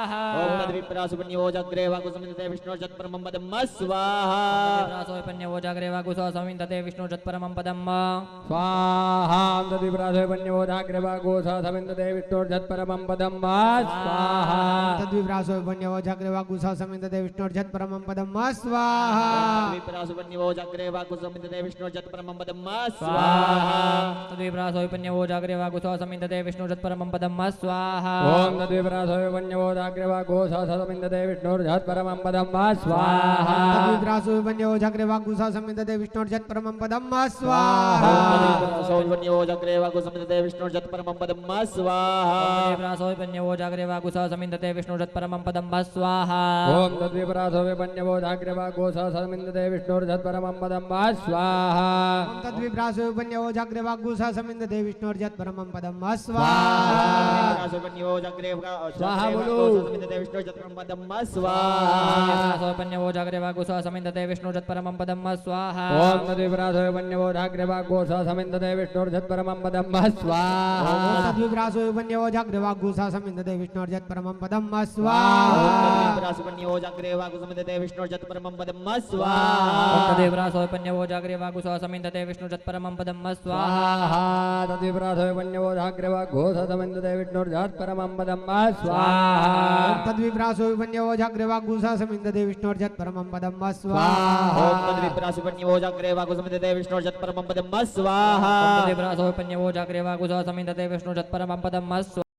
ओम तद्विप्रासुपन्यो जाग्रेवा कुसुमिते विष्णुर्जत् परमं पदं मा स्वाहा तद्विप्रासो पन्यवो जाग्रेवा गुसा समिन्दते विष्णुर्जत् परमं पदं मा स्वाहा तद्विप्रासो पन्यवोधाग्रेवा गोसा समिन्दते विष्णोर्जत् परमं पदं मा स्वाहा तद्विप्रासो वन्यवो जाग्रेवा गुसा समिन्दते विष्णोर्जत् परमं पदं मा स्वाहा तद्विप्रासुपन्यो जाग्रेवा कुसुमिते विष्णुर्जत् परमं पदं मा स्वाहा तद्विप्रासो पन्यवो जाग्रेवा गुसा समिन्दते विष्णुर्जत् परमं पदं मा स्वाहा ओम तद्विप्रासो पन्यवोधाग्रेवा गोसा समिन्दते विष्णोर्जत् परमं पदं मा स्वाहा तद्विप्रासो वन्यवो जाग्रेवा गुसा समिन्दते विष्णोर्जत् परमं पदं मा स्वाहा तद्विप्रासुपन्यो जाग्रेवा कुसुमिते विष्णुर्जत् परमं पदं मा स्वाहा तद्विप्रासो पन्यवो जाग्रेवा गुसा समिन्दते विष्णुर्जत् परमं पदं मा स्वाहा ओम तद्विप्रासो पन्यवोधाग्रेवा गोसा समिन्दते विष्णोर्जत् परमं पदं मा स्वाहा ओम तद्विप्रासो वन्यवो जाग्रेवा गुसा समिन्दते विष्णोर्जत् परमं पदं मा स्वाहा तद्विप्रासुपन्यो जाग्रेवा स्वाहा बोलो। कुसुमिते विष्णुर्जत् परमं पदं मा स्वाहा तद्विप्रासो पन्यवो जाग्रेवा गुसा समिन्दते विष्णुर्जत् परमं पदं मा स्वाहा ओम तद्विप्रासो पन्यवोधाग्रेवा गोसा समिन्दते विष्णोर्जत् परमं पदं मा स्वाहा ओम तद्विप्रासो वन्यवो जाग्रेवा गुसा समिन्दते विष्णोर्जत् परमं पदं मा स्वाहा तद्विप्रासुपन्यो जाग्रेवा कुसुमिते विष्णुर्जत् परमं पदं मा स्वाहा तद्विप्रासो पन्यवो जाग्रेवा गुसा समिन्दते विष्णुर्जत् परमं पदं मा स्वाहा स्वाहा तद्विप्रासो पन्यवोधाग्रेवा गोसा समिन्दते विष्णोर्जत् परमं पदं मा स्वाहा तद्विप्रासो वन्यवो जाग्रेवा गुसा समिन्दते विष्णोर्जत् परमं पदं मा ओम स्वाहा तद्विप्रासुपन्यो जाग्रेवा कुसुमिते विष्णुर्जत् परमं पदं मा स्वाहा तद्विप्रासो पन्यवो जाग्रेवा गुसा समिन्दते विष्णुर्जत् परमं पदं मा स्वाहा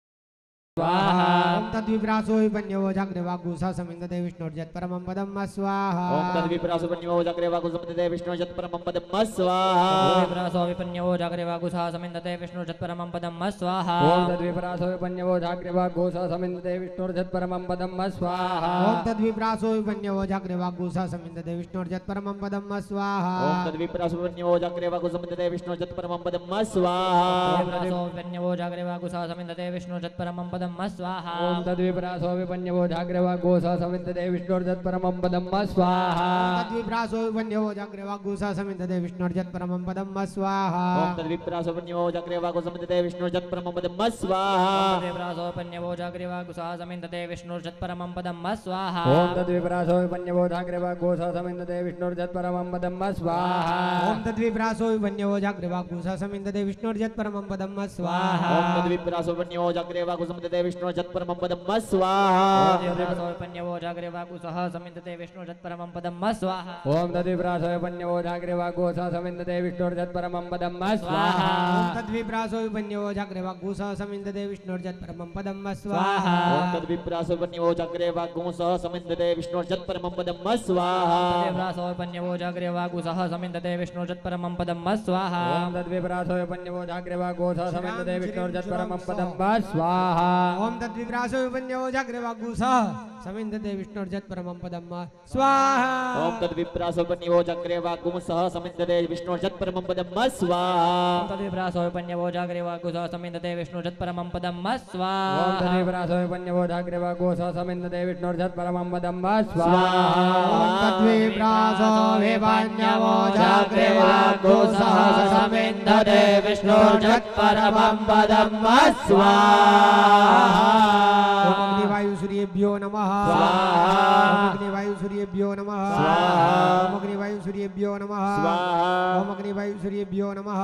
ओम तद्विप्रासो वन्यवो जाग्रेवा गुसा समिन्दते विष्णोर्जत् परमं पदं मा स्वाहा ओम तद्विप्रासुपन्यो जाग्रेवा कुसुमिते विष्णुर्जत् परमं पदं मा स्वाहा तद्विप्रासो पन्यवो जाग्रेवा गुसा समिन्दते विष्णुर्जत् परमं पदं मा स्वाहा ओम तद्विप्रासो पन्यवोधाग्रेवा गोसा समिन्दते विष्णोर्जत् परमं पदं मा स्वाहा ओम तद्विप्रासो वन्यवो जाग्रेवा गुसा समिन्दते विष्णोर्जत् परमं पदं मा स्वाहा ओम तद्विप्रासुपन्यो जाग्रेवा कुसुमिते विष्णुर्जत् परमं पदं मा स्वाहा तद्विप्रासो पन्यवो जाग्रेवा गुसा समिन्दते विष्णुर्जत् परमं पदं मा स्वाहा ओम तद्विप्रासो पन्यवोधाग्रेवा गोसा समिन्दते विष्णोर्जत् परमं पदं मा स्वाहा तद्विप्रासो वन्यवो जाग्रेवा गुसा समिन्दते विष्णोर्जत् परमं पदं मा स्वाहा ओम तद्विप्रासुपन्यो जाग्रेवा कुसुमिते विष्णुर्जत् परमं पदं मा स्वाहा तद्विप्रासो पन्यवो जाग्रेवा गुसा समिन्दते विष्णुर्जत् परमं पदं मा स्वाहा ओम तद्विप्रासो पन्यवोधाग्रेवा गोसा समिन्दते विष्णोर्जत् परमं पदं मा स्वाहा ओम तद्विप्रासो वन्यवो जाग्रेवा गुसा समिन्दते विष्णोर्जत् परमं पदं मा स्वाहा ओम तद्विप्रासुपन्यो जाग्रेवा कुसुमिते विष्णुर्जत् परमं पदं मा स्वाहा तद्विप्रासो पन्यवो जाग्रेवा गुसा समिन्दते विष्णुर्जत् परमं पदं मा स्वाहा ओम तद्विप्रासो पन्यवोधाग्रेवा गोसा समिन्दते विष्णोर्जत् परमं पदं मा स्वाहा ओम तद्विप्रासो वन्यवो जाग्रेवा गुसा समिन्दते विष्णोर्जत् परमं पदं मा स्वाहा ओम तद्विप्रासुपन्यो जाग्रेवा कुसः समिन्दते विष्णुर्जत् परमं पदं मा स्वाहा तद्विप्रासो पन्यवो जाग्रेवा गुसा समिन्दते विष्णुर्जत् परमं पदं मा स्वाहा ओम तद्विप्रासो पन्यवोधाग्रेवा गोसा समिन्दते विष्णोर्जत् परमं पदं मा स्वाहा ओम तद्विप्रासो वन्यवो जाग्रेवा गुसा समिन्दते विष्णोर्जत् परमं पदं मा स्वाहा ओम तद्विप्रासुपन्यो जाग्रेवा कुसः समिन्दते विष्णुर्जत् परमं पदं मा स्वाहा तद्विप्रासो पन्यवो जाग्रेवा गुसा समिन्दते विष्णुर्जत् परमं पदं मा ओम स्वाहा तद्विप्रासो पन्यवोधाग्रेवा गोसा समिन्दते विष्णोर्जत् परमं पदं मा ओम स्वाहा तद्विप्रासो वन्यवो जाग्रेवा गुसा समिन्दते विष्णोर्जत् परमं पदं मा स्वाहा ओम अग्निवायु सूर्येभ्यो नमः ओम अग्निवायु सूर्येभ्यो नमः ओम अग्निवायु सूर्येभ्यो नमः ओम अग्निवायु सूर्येभ्यो नमः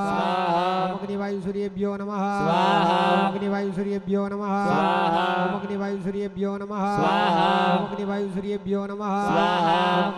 ओम अग्निवायु सूर्येभ्यो नमः ओम अग्निवायु सूर्येभ्यो नमः ओम अग्निवायु सूर्येभ्यो नमः ओम अग्निवायु सूर्येभ्यो नमः ओम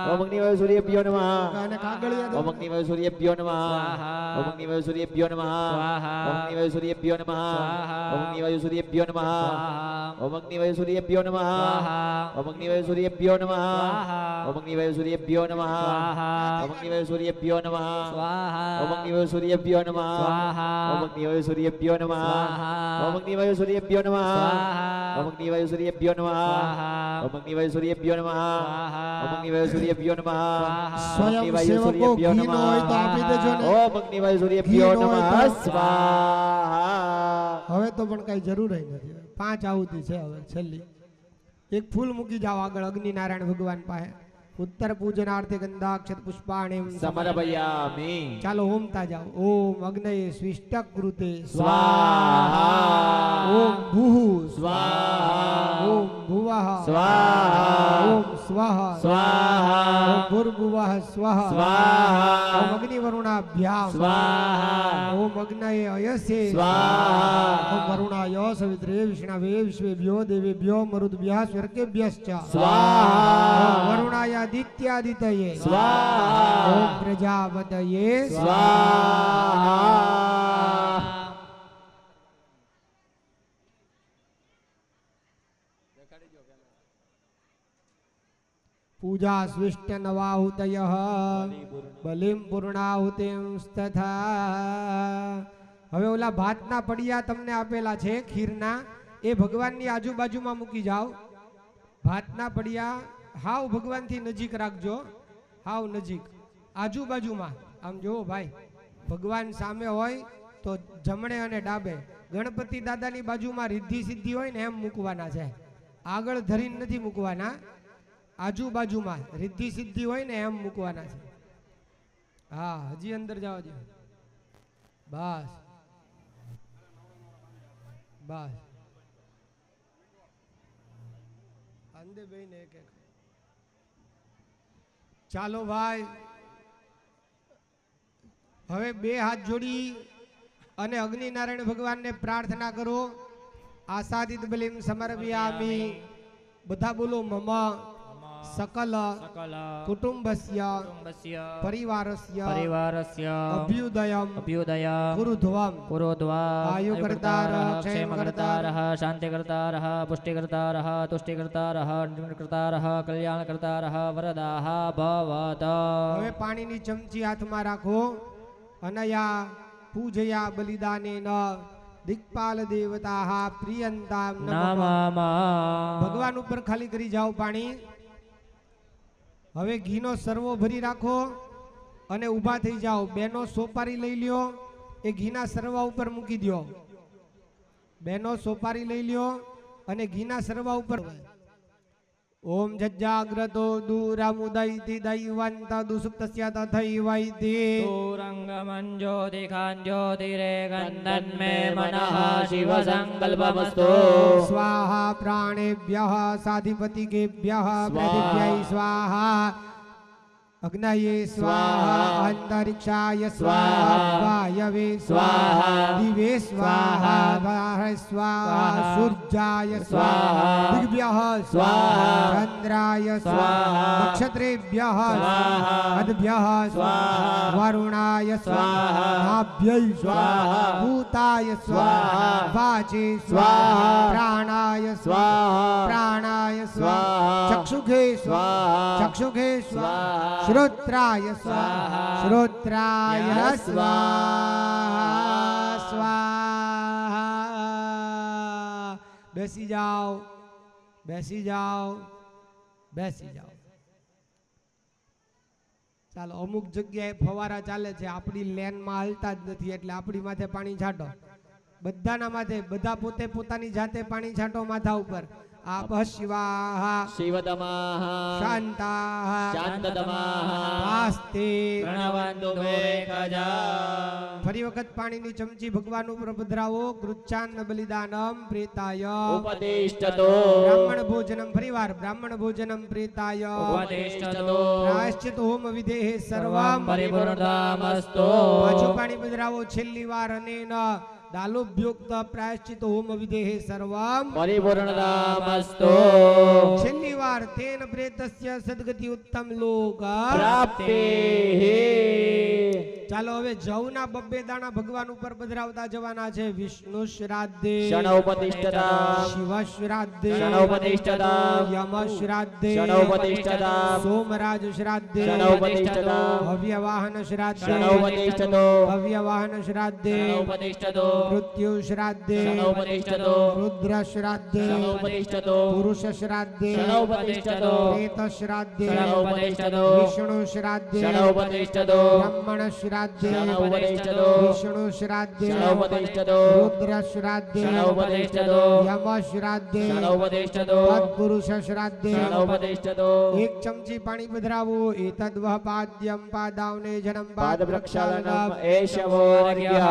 ઓમ અગ્નિવાયુ સૂર્યેભ્યો નમઃ અને કાગળિયા દો. ઓમ અગ્નિવાયુ સૂર્યેભ્યો નમઃ સ્વાહા. ઓમ અગ્નિવાયુ સૂર્યેભ્યો નમઃ સ્વાહા. ઓમ અગ્નિવાયુ સૂર્યેભ્યો નમઃ સ્વાહા. ઓમ અગ્નિવાયુ સૂર્યેભ્યો નમઃ સ્વાહા. ઓમ અગ્નિવાયુ સૂર્યેભ્યો નમઃ સ્વાહા. ઓમ અગ્નિવાયુ સૂર્યેભ્યો નમઃ સ્વાહા. ઓમ અગ્નિવાયુ સૂર્યેભ્યો નમઃ સ્વાહા. ઓમ અગ્નિવાયુ સૂર્યેભ્યો નમઃ સ્વાહા. ઓમ અગ્નિવાયુ સૂર્યેભ્યો નમઃ સ્વાહા. ઓમ અગ્નિવાયુ સૂર્યેભ્યો નમઃ સ્વાહા. ઓમ અગ્નિવાયુ સૂર્યેભ્યો નમઃ સ્વાહા. ઓમ અગ્નિવાયુ સૂર્યેભ્યો નમઃ સ્વાહા. ઓમ અગ્નિવાયુ સૂર્યેભ્યો નમઃ સ્વાહા. ઓમ અગ્નિવાયુ સૂર્યેભ્યો નમઃ સ્વયંસેવકો ઘીનો હોય તો આપી દેજો ને. ઓમ અગ્નિવાયુ સૂર્યેભ્યો ઘીનો હોય નમઃ તો. સ્વાહા હવે તો પણ કઈ જરૂર નથી. 5 આહુતિ છે હવે છેલ્લી. એક ફૂલ મૂકી જાઓ આગળ અગ્નિનારાયણ ભગવાન પાસે. ઉત્તર પૂજનાર્થે ગંધાક્ષત પુષ્પાણિમ સમર્પયામિ ચાલો ઓમતા જાઓ. ઓમ અગ્નયે સ્વિષ્ટક કૃતે સ્વાહા ઓમ ભૂઃ સ્વાહા ઓમ ભુવઃ સ્વાહા ઓમ સ્વઃ સ્વાહા ઓમ ભૂર્ભુવઃ સ્વઃ સ્વાહા ઓમ અગ્નિવરુણાભ્યામ સ્વાહા ઓમ અગ્નયે અયસે સ્વાહા ઓમ વરુણાય સવિત્રે વિષ્ણવે વિશ્વેભ્યો દેવેભ્યો મરુદ્ભ્યઃ સ્વર્ગેભ્યશ્ચ સ્વાહા ઓમ વરુણાય આદિત્યાદિતયે સ્વાહા ઓમ પ્રજાપતયે સ્વાહા પૂજા સ્વિષ્ટ નવાહુતયઃ બલિમ પૂર્ણાહુતિમ તથા. હવે ઓલા ભાતના પડિયા તમને આપેલા છે ખીરના, એ ભગવાનની આજુબાજુમાં મૂકી જાઓ. ભાતના પડિયા હાવ ભગવાનથી નજીક રાખજો, હાવ નજીક આજુબાજુમાં. આમ જુઓ ભાઈ, ભગવાન સામે હોય તો જમણે અને ડાબે. ગણપતિ દાદાની બાજુમાં રિદ્ધિ સિદ્ધિ હોય ને એમ મૂકવાના છે, આગળ ધરીને નથી મૂકવાના. આજુબાજુમાં રિદ્ધિ સિદ્ધિ હોય ને એમ મૂકવાના છે. હા, હજી અંદર જાઓ છો. બસ બસ અંદે બેને એક એક. ચાલો ભાઈ, હવે 2 હાથ જોડી અને અગ્નિનારાયણ ભગવાનને પ્રાર્થના કરો. આસાદિત બલિમ સમર્પયામિ. બધા બોલો મમ સકલ સકલ કુટુંબસ્ય કુટુંબસ્ય પરિવારસ્ય પરિવારસ્ય અભ્યુદયમ અભ્યુદય કુરુધ્વમ પુરોધ્વા આયુકર્તારઃ, ક્ષેમકર્તારઃ શાંતિકર્તારઃ પુષ્ટિકર્તારઃ તુષ્ટિકર્તારઃ નિર્કર્તારઃ કલ્યાણકર્તારઃ વરદાઃ ભવત. હવે પાણીની ચમચી હાથમાં રાખો. અનયા પૂજયા બલિદાનેન દિક્પાલ દેવતાઃ પ્રિયંતામ નમઃ. નમઃ. ભગવાન ઉપર ખાલી કરી જાઓ પાણી. હવે ઘીનો સરવો ભરી રાખો અને ઊભા થઈ જાઓ. બેનો સોપારી લઈ લ્યો, એ ઘીના સરવા ઉપર મૂકી દો. બેનો સોપારી લઈ લ્યો અને ઘીના સરવા ઉપર. ઓમ જજ્જાગ્રતો દૂરામુદૈતિ દૈવંત દુસુપ્તસ્ય તથૈવૈતિ. તુરંગમં જ્યોતિખાન જ્યોતિરે ગંધન્મે મનઃ શિવ સંકલ્પમસ્તુ. સ્વાહા પ્રાણેભ્યઃ સાધિપતિકેભ્યઃ પૃથિવ્यै સ્વાહા. અગ્નયે સ્વાહા અંતરિક્ષાય સ્વાહા વાયવે સ્વાહા દિવે સ્વાહા વાહે સ્વાહા સૂર્યાય સ્વાહા દિગ્ભ્યઃ સ્વાહા ચંદ્રાય સ્વાહા નક્ષત્રેભ્યઃ સ્વાહા અદ્ભ્યઃ સ્વાહા વરુણાય સ્વાહા નાભ્યૈ સ્વાહા ભૂતાય સ્વાહા વાચે સ્વાહા પ્રાણાય સ્વાહા પ્રાણાય સ્વાહા ચક્ષુષે સ્વાહા ચક્ષુષે સ્વાહા શ્રોત્રાય સ્વાહા શ્રોત્રાય સ્વાહા સ્વાહા. બેસી જાઓ, બેસી જાઓ, બેસી જાઓ. ચાલો, અમુક જગ્યાએ ફવારા ચાલે છે, આપણી લેનમાં હાલતા જ નથી, એટલે આપણી માથે પાણી છાંટો. બધાના માથે, બધા પોતે પોતાની જાતે પાણી છાંટો માથા ઉપર. આપઃ શિવાહ શિવતમાઃ શાંતાઃ શાંતતમાઃ આસ્તે. પ્રણવંતુ મેઘજા. ફરી વખત પાણીની ચમચી ભગવાન ઉપર પધરાવો. કૃચ્છાન્ન બલિદાનમ પ્રેતાય ઉપદેષ્ટતો બ્રાહ્મણ ભોજનમ. ફરીવાર બ્રાહ્મણ ભોજનમ પ્રેતાય ઉપદેષ્ટતો પ્રાયશ્ચિત હોમ વિધેઃ સર્વમ. પરિપૂર્ણતામસ્તુ. પાછું પાણી પધરાવો છેલ્લી વાર. અને દાલોભ્યોક્ત પ્રાયશ્ચિત હોમ વિદેહે સર્વમ પરિપૂર્ણતામસ્તુ છેલ્લી વાર તેન પ્રેતસ્ય સદગતિ ઉત્તમ લોક પ્રાપ્તે ચાલો હવે જવના બબ્બે દાણા ભગવાન ઉપર પધરાવતા જવાના છે. વિષ્ણુ શ્રાદ્ધે ષણોપતિષ્ઠતા શિવ શ્રાદ્ધે ષણોપતિષ્ઠતા યમ શ્રાદ્ધે ષણોપતિષ્ઠતા સોમરાજ શ્રાદ્ધે ષણોપતિષ્ઠતા ભવ્ય વાહન શ્રાદ્ધે ષણોપતિષ્ઠતો ભવ્ય વાહન શ્રાદ્ધે ષણોપતિષ્ઠતો મૃત્યુ શ્રાદ્ધે ષણોપતિષ્ઠતો રુદ્ર શ્રાદ્ધે ષણોપતિષ્ઠતો પુરુષ શ્રાદ્ધે ષણોપતિષ્ઠતો પ્રેત શ્રાદ્ધે ષણોપતિષ્ઠતો વિષ્ણુ શ્રાદ્ધે ષણોપતિષ્ઠતો બ્રહ્મણ શ્રાદ્ધે ષણોપતિષ્ઠતો વિષ્ણુ શ્રાદ્ધે ષણોપતિષ્ઠતો રુદ્ર શ્રાદ્ધે ષણોપતિષ્ઠતો યમ શ્રાદ્ધે ષણોપતિષ્ઠતો તત્પુરુષ શ્રાદ્ધે ષણોપતિષ્ઠતો એક ચમચી પાણી પધરાવવું. એતદ્વહ પાદ્યમ પાદાવને જનમ પાદ પ્રક્ષાલનમ પાદ એષવોર્ગ્યઃ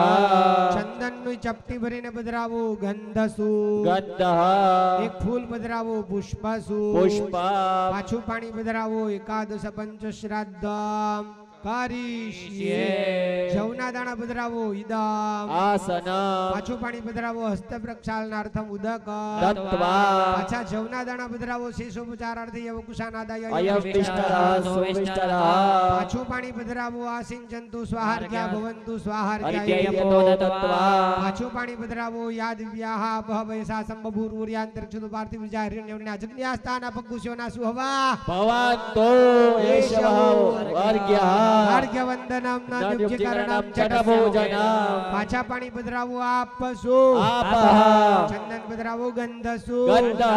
ચંદનની ચપટી ભરીને પધરાવવું. ગંધસુ ગંધઃ એક ફૂલ પધરાવવું. પુષ્પસુ પુષ્પ પાછું પાણી પધરાવવું. એકાદશ પંચ શ્રાદ્ધમ કરીષ્યે જવના દાણા પધરાવો. ઇદમ આસન પાછું પાણી પધરાવો. હસ્ત પ્રક્ષાલનાર્થમ ઉદક દત્ત્વા પાછા જવના દાણા પધરાવો. શેષોપચારાર્થે યવકુશાનાદાય અયવિષ્ટરઃ સુવિષ્ટરઃ પાછું પાણી પધરાવો. આસિંચંતુ સ્વાહાર્ઘ્યા ભવંતુ સ્વાહાર્ઘ્યા અર્ઘ્યયતો દત્ત્વા પાછું પાણી પધરાવો. યાદવ્યાહ બહવયસા સંબભૂર્યાંતરિક્ષુ પાર્થિવ વિજાહ્યન્યવના જગ્ન્યાસ્તાના પગુસ્યોના સુહવા ભવન્તો એષવઃ વર્ગ્યઃ આર્ઘ્યવંદનમ નાદ્યુક્તિકરણમ ચટભોજનમ પાછા પાણી પધરાવો. આપસુ આપઃ ચંદન પધરાવો. ગંધસુ ગંધઃ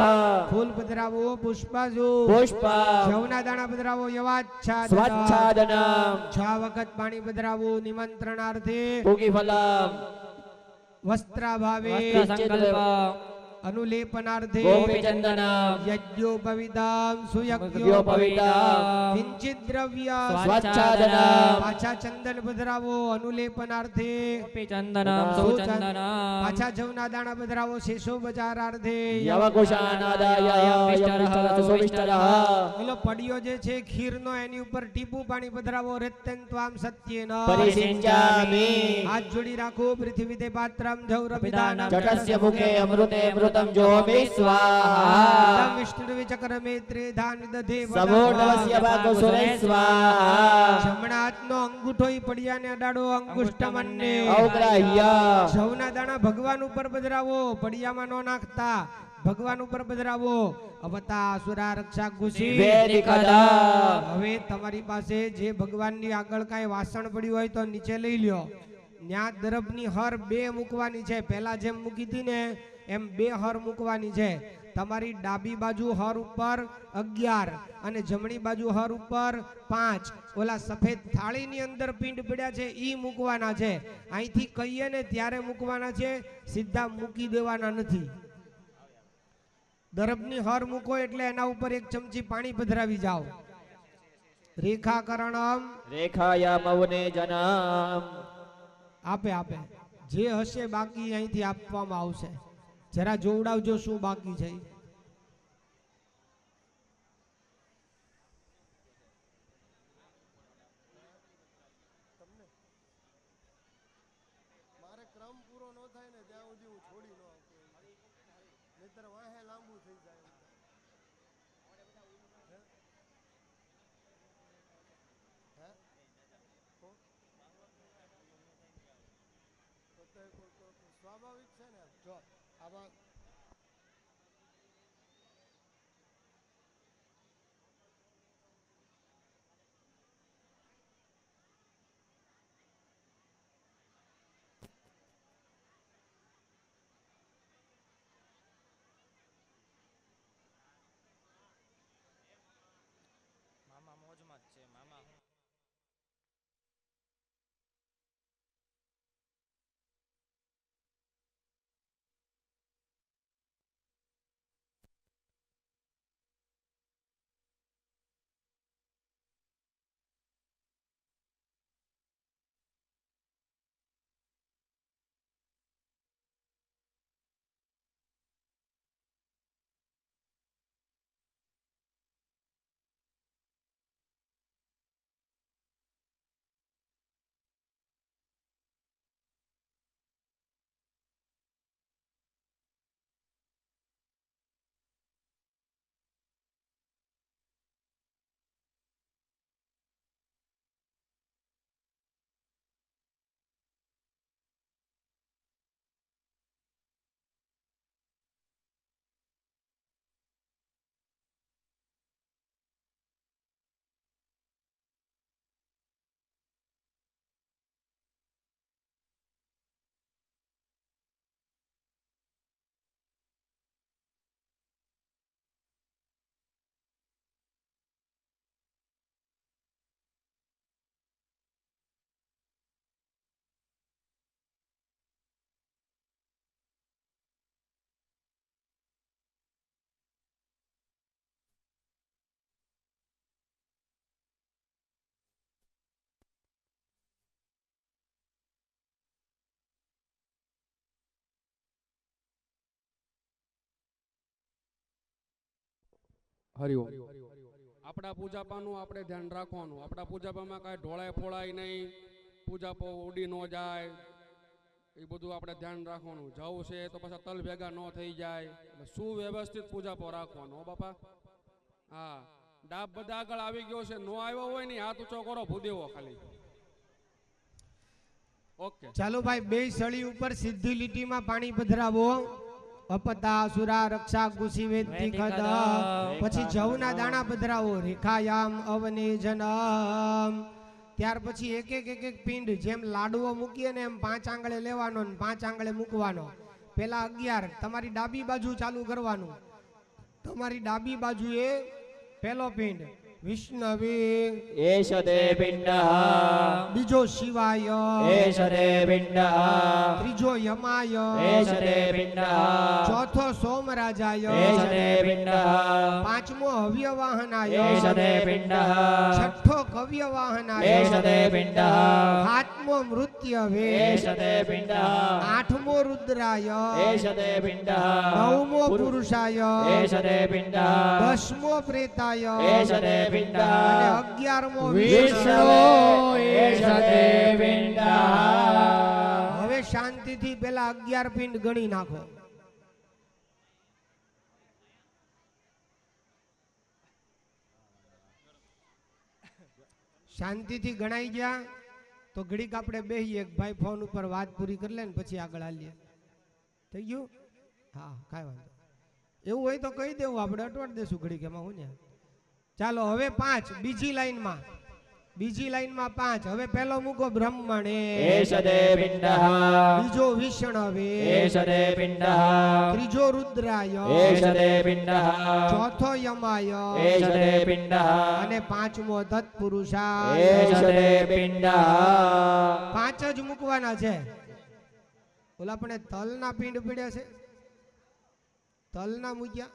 ફૂલ પધરાવો. પુષ્પસુ પુષ્પ જવના દાણા પધરાવો. યવાચ્છાદન સ્વચ્છાદનમ 6 વખત પાણી પધરાવો. નિમંત્રણાર્થે પુગીફલમ વસ્ત્રાભાવે સંકલ્પ અનુલેપનાર્થે ગોપીચંદનમ યજ્ઞોપવિતામ સુયજ્ઞોપવિતામ યજ્ઞોપવિતામ કિંચિત દ્રવ્ય સ્વચ્છાદનમ પાછા ચંદન પધરાવો. અનુલેપનાર્થે ચંદનમ સુચંદનમ પાછા જવના દાણા પધરાવો. શેષોપચારાર્થે યવકુશાનાદાય અયવિષ્ટરઃ સુવિષ્ટરઃ પેલો પડિયો જે છે ખીરનો એની ઉપર ટીપું પાણી પધરાવો. રત્યંત્વામ સત્યેન પરિસિંચામિ હાથ જોડી રાખો. પૃથ્વી તે પાત્રમ ધૌરપિદાનમ જટસ્ય મુખે અમૃતે અમૃતમ જોમિ સ્વાહા વિષ્ણુ ચક્રમે ત્રેધાન દધે સમૂઢવસ્ય ભાગસુરે સ્વાહા જમણા હાથનો અંગૂઠો ઈ પડિયાને અડાડો. અંગુષ્ટમન્ને ઔગ્રાહ્ય જવના દાણા ભગવાન ઉપર પધરાવો. પડિયામાં નો નાખતા ભગવાન ઉપર પધરાવો. અવતા અસુરા રક્ષા ઘુસી વેદિકદા હવે તમારી પાસે જે ભગવાનની આગળ કાંઈ વાસણ પડ્યું હોય તો નીચે લઈ લ્યો. ન્યા દરબની હર 2 મૂકવાની છે. પહેલા જેમ મૂકી હતી ને એમ 2 હર મૂકવાની છે. તમારી ડાબી બાજુ હર ઉપર 11 અને જમણી બાજુ હર ઉપર 5. ઓલા સફેદ થાળીની અંદર પિંડ પડ્યા છે ઈ મૂકવાના છે. અહીંથી કહીએ ને ત્યારે મૂકવાના છે. સીધા મૂકી દેવાના નથી. દરબની હર મૂકો એટલે એના ઉપર 1 ચમચી પાણી પધરાવી જાઓ. રેખાકરણમ રેખાયામવને જનમ આપે જે હશે બાકી અહીંથી આપવામાં આવશે. જરા જોવડાવજો શું બાકી છે. મારે ક્રમ પૂરો ન થાય ને ત્યાં સુધી હું છોડી ન આપું. નહીતર વાહે લાંબુ થઈ જાય. સ્વાભાવિક છે ને. જો આમાં મામા મોજમાં જ છે. મામા હરિઓમ. આપણા પૂજાપાનું આપણે ધ્યાન રાખવાનું. આપણા પૂજાપામાં કાંઈ ઢોળાય ફોળાય નહીં, પૂજાપો ઉડી ન જાય, એ બધું આપણે ધ્યાન રાખવાનું. જવું છે તો પાછા તલ ભેગા ન થઈ જાય, એટલે સુવ્યવસ્થિત પૂજાપો રાખવાનો હો બાપા. હા, ડાબ બધા આગળ આવી ગયો છે, નો આવ્યો હોય ને હાથ ઊંચો કરો, ભૂદેવો ખાલી. ઓકે, ચાલો ભાઈ, બે સળી ઉપર સીધી લીટીમાં પાણી પધરાવો. અપતા સુરા રક્ષા ગુસી વેદથી ખદ. પછી જવના દાણા પધરાવો. રેખાયામ અવને જનમ. ત્યાર પછી એક પિંડ જેમ લાડવો મૂકીએ ને એમ 5 આંગળે લેવાનો ને 5 આંગળે મૂકવાનો. પેલા 11 તમારી ડાબી બાજુ ચાલુ કરવાનું. તમારી ડાબી બાજુએ પેલો પિંડ વિષ્ણવે, એષ તે પિંડઃ, બીજો શિવાય, એષ તે પિંડઃ, ત્રીજો યમાય, એષ તે પિંડઃ, ચોથો સોમરાજાય, એષ તે પિંડઃ, પાંચમો હવ્ય વાહનાય, એષ તે પિંડઃ, છઠ્ઠો કવ્ય વાહનાય, એષ તે પિંડઃ, સાતમો મૃત્યવે, એષ તે પિંડઃ, આઠમો રુદ્રાય, એષ તે પિંડઃ, નવમો પુરુષાય, એષ તે પિંડઃ, દસમો પ્રેતાય, એષ તે પિંડઃ, અને 11મો વિષ્ણુ, એષ તે પિંડઃ. હવે શાંતિથી પેલા 11 પિંડ ગણી નાખો. શાંતિથી ગણાઈ ગયા તો ઘડીક આપણે બેહીએ. એક ભાઈ ફોન ઉપર વાત પૂરી કરી લે ને પછી આગળ હાલીએ. થઈ ગયું? હા, કાંઈ વાંધો. એવું હોય તો કહી દેવું, આપણે અટવાડ દેશું ઘડીક, એમાં હું ને. ચાલો હવે 5 બીજી લાઈનમાં. બીજી લાઈનમાં 5. હવે પેલો મૂકો બ્રહ્મણે, એષ તે પિંડઃ, બીજો વિષ્ણવે, એષ તે પિંડઃ, ત્રીજો રુદ્રાય, એષ તે પિંડઃ, ચોથો યમાય, એષ તે પિંડઃ, અને પાંચમો તત્પુરુષાય. એષ તે પિંડઃ. 5 જ મૂકવાના છે. ઓલા પણ તલના પિંડ પડ્યા છે. તલના મૂક્યા.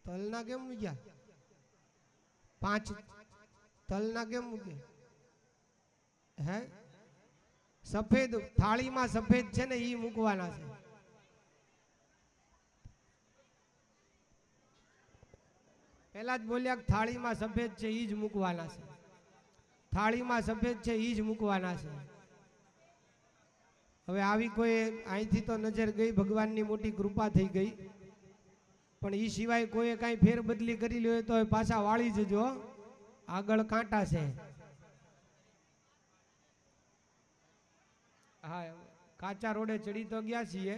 તલના કેમ મૂક્યા? 5 તલના કેમ મૂક્યા? હે, સફેદ થાળીમાં સફેદ છે ને, ઈ મૂકવાના છે. પેલા જ બોલ્યા કે થાળીમાં સફેદ છે, ઈ જ મૂકવાના છે. થાળીમાં સફેદ છે, ઈ જ મૂકવાના છે. હવે આવી કોઈ અહીંથી તો નજર ગઈ, ભગવાનની મોટી કૃપા થઈ ગઈ, પણ એ સિવાય કોઈ કાંઈ ફેરબદલી કરી લે તો પાછા વાળી જજો, આગળ કાંટા છે. હા, કાચા રોડે ચડી તો ગયા છીએ.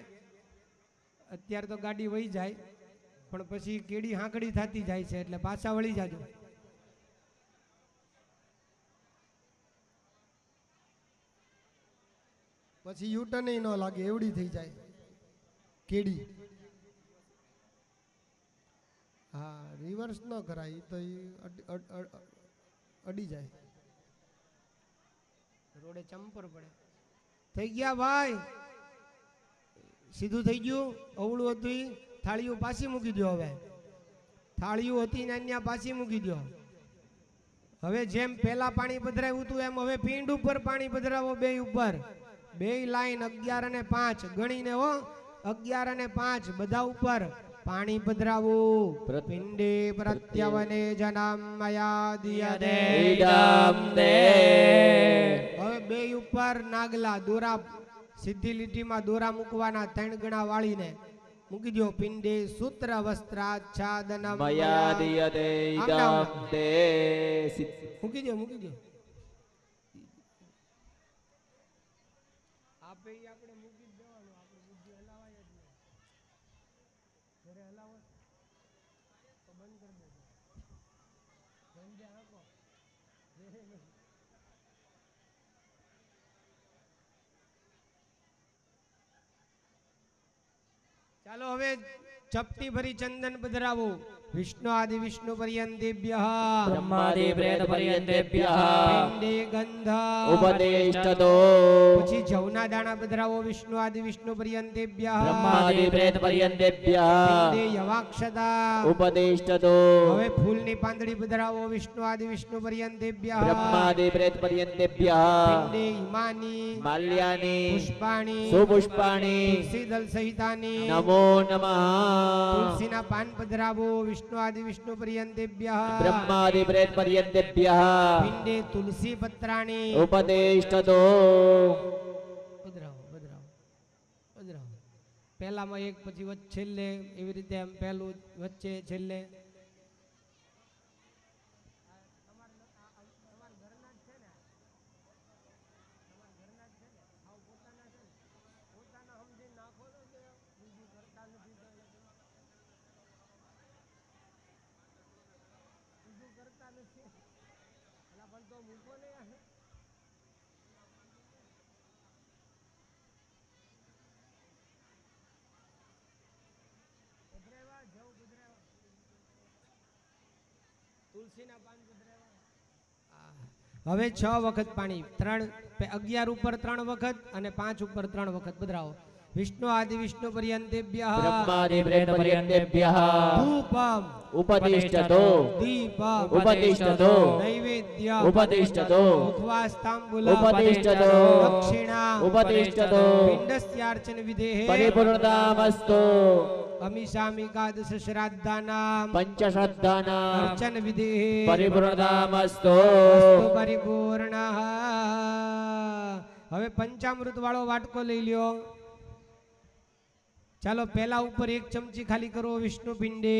અત્યારે તો ગાડી વહી જાય, પણ પછી કેડી હાંકડી થતી જાય છે, એટલે પાછા વળી જાજો. પછી યુટર્ન ન લાગે એવડી થઈ જાય કેડી. હા, રિવર્સ ન કરાય તો અડી જાય, રોડે ચંપર પડે. થઈ ગયા ભાઈ? સીધું થઈ ગયું? અવળું હતું ઈ થાળીઓ પાછી મૂકી દો. હવે થાળીઓ હતી ને અહીંયા પાછી મૂકી દો. હવે જેમ પેલા પાણી પધરાવ્યું હતું એમ હવે પિંડ ઉપર પાણી પધરાવો. 2 ઉપર 2 લાઈન 11 અને 5 ગણીને હો. 11 અને 5 બધા ઉપર પાણી પધરાવું. પિંડે પ્રત્યવને જનમ મયા દિયતે ઇદં તે. હવે 2 ઉપર નાગલા દોરા સીધી લીટીમાં દોરા મૂકવાના. 3 ગણા વાળીને મૂકી દો. પિંડે સૂત્ર વસ્ત્રાચ્છાદનમ મયા દિયતે ઇદં તે. મૂકી દો, મૂકી દો. આપે ઈ આપણે મૂકી જ દેવાનું. આપણે બુદ્ધિ હલાવાય જ નહીં. ઘરે હલાવો તો બંધ કરી દેજો. ધંધે હાંકો. ચાલો હવે ચપટી ભરી ચંદન પધરાવો. विष्णु आदि विष्णु पर्यंतेभ्यः ब्रह्मादि प्रेत पर्यंतेभ्यः पिंडे गंध उपदिष्टतो પછી જવના દાણા પધરાવો વિષ્ણુ આદિ વિષ્ણુ पर्यंतेभ्यः ब्रह्मादि प्रेत पर्यंतेभ्यः पिंडे यवाक्षता उपदिष्टतो હવે ફૂલની પાંદડી પધરાવો વિષ્ણુ આદિ વિષ્ણુ पर्यंतेभ्यः ब्रह्मादि प्रेत पर्यंतेभ्यः पिंडे हिमानी माल्यानि પુષ્પાણી सुपुष्पाणि તુલસી દલ સહિતાની नमो नमः તુલસીના પાન પધરાવો વિષ્ણુ આદિ વિષ્ણુ पर्यंतेभ्यः ब्रह्मादि प्रेत पर्यंतेभ्यः पिंडे तुलसी पत्राणी उपदिष्टतो પધરાવો પધરાવો પધરાવો પહેલામાં એક પછી છેલ્લે એવી રીતે આમ પહેલું વચ્ચે છેલ્લે હવે 6 વખત પાણી 11 ઉપર 3 વખત અને 5 ઉપર 3 વખત પધરાવો વિષ્ણુ આદિ વિષ્ણુ पर्यंतेभ्यः ब्रह्मादि प्रेत पर्यंतेभ्यः ધૂપમ उपदिष्टतो દીપમ उपदिष्टतो નૈવેદ્ય उपदिष्टतो મુખવાસ્તાંબુલ उपदिष्टतो દક્ષિણા उपदिष्टतो પિંડસ્યાર્ચન વિધેઃ परिपूर्णतामस्तु અમિષામિકાદશ શ્રાદ્ધાનામ पंचश्रद्धानां અર્ચન વિધેઃ परिपूर्णतामस्तु અસ્તુ પરિપૂર્ણઃ હવે પંચામૃત વાળો વાટકો લઈ લ્યો ચાલો પહેલા ઉપર 1 ચમચી ખાલી કરો વિષ્ણુ પિંડે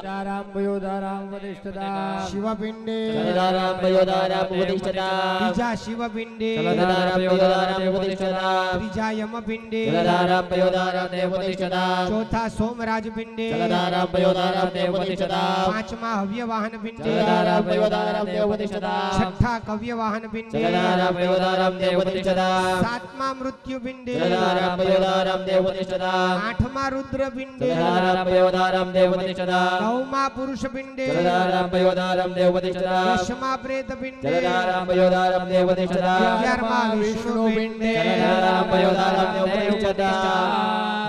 દારામ વયોદારામ વદિષ્ઠતા શિવ પિંડે जलधारां वयोधारां उपदिष्टता બીજા શિવ પિંડે जलधारां वयोधारां उपदिष्टता ત્રીજા યમ પિંડે जलधारां वयोधारां उपदिष्टता ચોથા સોમરાજ પિંડે जलधारां वयोधारां उपदिष्टता પાંચમા હવ્ય વાહન પિંડે जलधारां वयोधारां उपदिष्टता છઠ્ઠા કવ્ય વાહન પિંડે जलधारां वयोधारां उपदिष्टता સાતમા મૃત્યુ પિંડે जलधारां वयोधारां उपदिष्टता આઠમા રુદ્ર પિંડે जलधारां वयोधारां उपदिष्टता નવમા પુરુષ પિંડે जलधारां वयोधारां उपदिष्टता દશમા પ્રેત પિંડે जलधारां वयोधारां उपदिष्टता 11મા વિષ્ણુ પિંડે जलधारां वयोधारां उपदिष्टता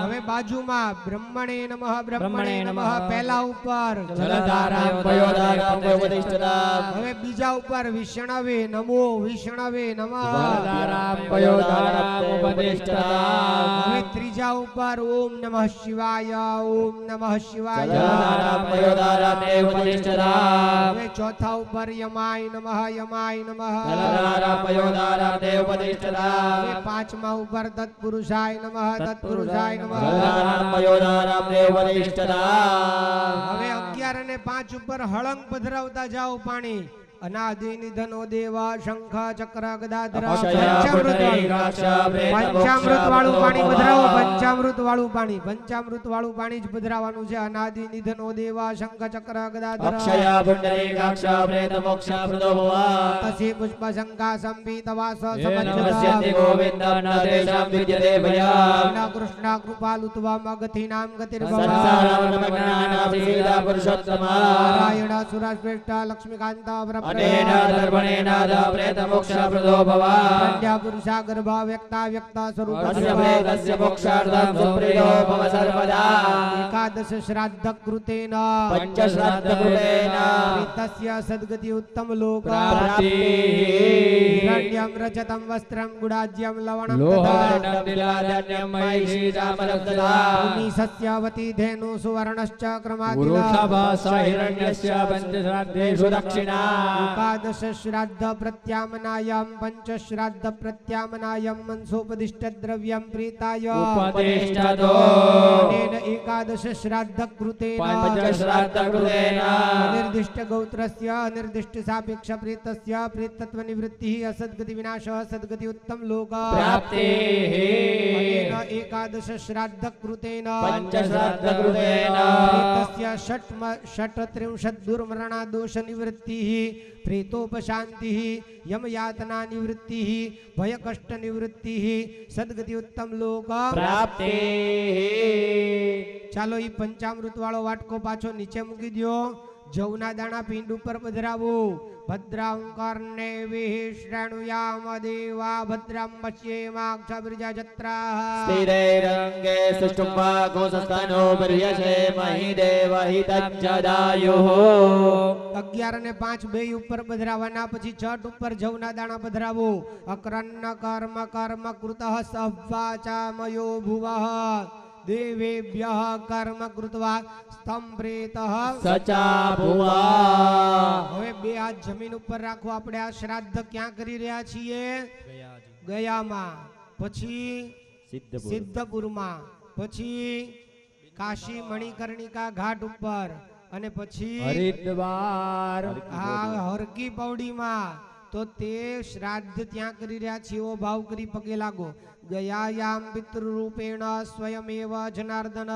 હવે બાજુમાં બ્રહ્મણે નમઃ બ્રહ્મણે નમઃ પહેલા ઉપર जलधारां वयोधारां उपदिष्टता હવે બીજા ઉપર વિષ્ણવે નમો વિષ્ણવે નમઃ जलधारां वयोधारां उपदिष्टता હવે ત્રીજા ઉપર ઓમ નમઃ શિવાય ઓમ નમઃ શિવાય जलधारां वयोधारां उपदिष्टता હવે ચોથા ઉપર યમાય નમઃ યમાય નમઃ जलधारां वयोधारां उपदिष्टता હવે પાંચમા ઉપર તત્પુરુષાય નમઃ તત્પુરુષાય નમઃ जलधारां वयोधारां उपदिष्टता હવે 11 અને 5 ઉપર હળંગ પધરાવતા જાઓ પાણી અનાદિ નિધનો દેવા શંખ ચક્ર ગદાધર પંચામૃત વાળું પાણી પધરાવો પંચામૃત વાળું પાણી જ પધરાવાનું છે અનાદિ નિધનો દેવા શંખ ચક્ર ગદાધર अक्षया पुण्डरीकाक्षा प्रेत मोक्षा प्रदो भवा તસી પુષ્પ શંકા સંપીત વાસ नमस्यन्ति गोविन्दं न तेषां विद्यते भया કૃષ્ણ કૃપાલુ ત્વમ અગતિ નામ ગતિર્ભવ संसारमनमज्ञानां सीता पुरुषोत्तमा નારાયણ સુરશ્રેષ્ઠ લક્ષ્મીકાંત अनेन दर्पणेन प्रेत मोक्षा प्रदो भवा પુરુષા ગર્ભા વ્યક્તા વ્યક્તા સ્વરૂપ अस्य प्रेतस्य मोक्षार्थं सुप्रियो भव सर्वदा एकादश श्राद्ध कृतेन पञ्चश्राद्धकृतेन प्रीतस्य सद्गति उत्तम लोक प्राप्तिः हिरण्यं रजतं वस्त्रं गुडाज्यं लवणं लोहार्णं तिलाधन्यं महिषीचामरक्तदा भूमि सस्यावती धेनु सुवर्णश्च क्रमादिना वृषभासहिरण्यस्य पञ्चश्राद्धेषु दक्षिणा एकादश श्राद्ध प्रत्यामनायं पंच श्राद्ध प्रत्यामनायं मनसोपदिष्ट द्रव्यं प्रीताय उपदिष्टतो अनेन एकादश श्राद्ध कृतेन पञ्चश्राद्धकृतेन निर्दिष्ट गौत्रस्य निर्दिष्ट सापेक्ष प्रेतस्य प्रेतत्व निवृत्तिः असद्गति विनाशः सद्गति उत्तम लोक प्राप्तिः अनेन एकादश श्राद्ध कृतेन पञ्चश्राद्धकृतेन प्रेतस्य षट्त्रिंशत् दुर्मरणा दोष निवृत्तिः प्रेतोपशांति यम यातना निवृत्ति भय कष्ट निवृत्ति सदगति उत्तम लोक प्राप्ते ચાલો ઈ પંચામૃત વાળો વાટકો પાછો નીચે મૂકી દ્યો જવના દાણા પિંડ ઉપર પધરાવો ભદ્રાંકર ને વિશ્રણુયામ દેવા ભદ્રમ પશ્યેમાક્ષબિરજા જત્રાહ સ્થિરૈરંગે સુષ્ટુમ્બા ઘોષસ્થાનો પર્યશે મહી દેવહિતં જદાયુઃ 11 અને 5 બે ઉપર પધરાવાના પછી છઠ ઉપર જવના દાણા પધરાવો અકરન્ન કર્મ કર્મ કૃતઃ સહ્વાચા મયો ભુવઃ देवेभ्यः कर्म कृत्वा स्తంભ્રેતઃ સચા ભુવા હવે બે હાથ જમીન ઉપર રાખો આપણે આ શ્રાદ્ધ ક્યાં કરી રહ્યા છીએ ગયામાં પછી સિદ્ધપુરમાં પછી કાશી મણિકર્ણિકા ઘાટ ઉપર અને પછી હરિદ્વાર આ હરકી પૌડીમાં તો તે શ્રાદ્ધ ત્યાં કરી રહ્યા છીએ એવો ભાવ કરી પગે લાગો ગયાયામ પિતૃરૂપેણ સ્વયમેવ જનાર્દન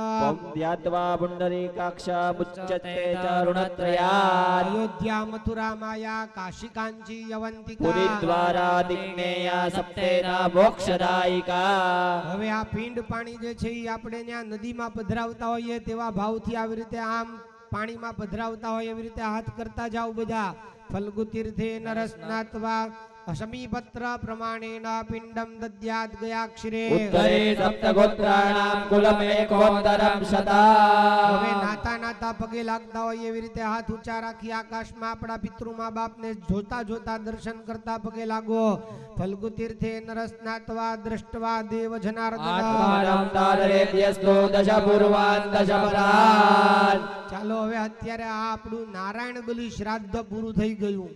ધ્યાત્વા પુંડરીકાક્ષા મુચ્યતે ચારુણત્રયાत् અયોધ્યા મથુરા માયા કાશી કાંચી યવંતિકા પુરીદ્વારા દિગ્નેયા સપ્તેના મોક્ષદાયિકા હવે આ પિંડ પાણી જે છે એ આપણે ત્યાં નદીમાં પધરાવતા હોઈએ તેવા ભાવથી આવી રીતે આમ પાણીમાં પધરાવતા હોય એવી રીતે હાથ કરતા જાઓ બધા ફલ્ગુ તીર્થે નરસ્નાત્વા સમીપત્ર પ્રમાણેન પિંડમ દદ્યાત ગયાક્ષરે ઉત્તરે સપ્તગોત્રાણામ કુલમેકોત્તરમ શતા હવે નાતા નાતા પગે લાગતા હોય એવી રીતે હાથ ઊંચા રાખી આકાશમાં આપણા પિતૃમા બાપને જોતા જોતા દર્શન કરતા પગે લાગો ફલ્ગુ તીર્થે નરસ્નાત્વા દ્રષ્ટવા દેવ જનાર્દન આત્માનં તાદરેભ્યસ્તો દશ પૂર્વાન દશ પરાન ચાલો હવે અત્યારે આ આપણું નારાયણ બલી શ્રાદ્ધ પૂરું થઈ ગયું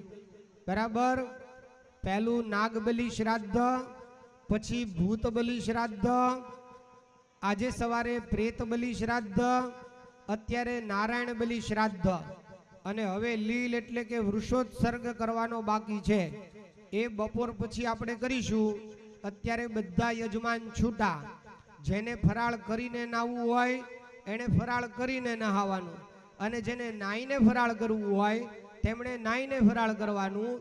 બરાબર પહેલું નાગબલી શ્રાદ્ધ પછી ભૂત બલી શ્રાદ્ધ આજે સવારે પ્રેત બલી શ્રાદ્ધ અત્યારે નારાયણ બલી શ્રાદ્ધ અને હવે લીલ એટલે કે વૃષોત્સર્ગ કરવાનો બાકી છે એ બપોર પછી આપણે કરીશું અત્યારે બધા યજમાન છૂટા જેને ફરાળ કરીને નાહવું હોય એને ફરાળ કરીને નહાવાનું અને જેને નાઈને ફરાળ કરવું હોય તેમણે નાઈને ફરાળ કરવાનું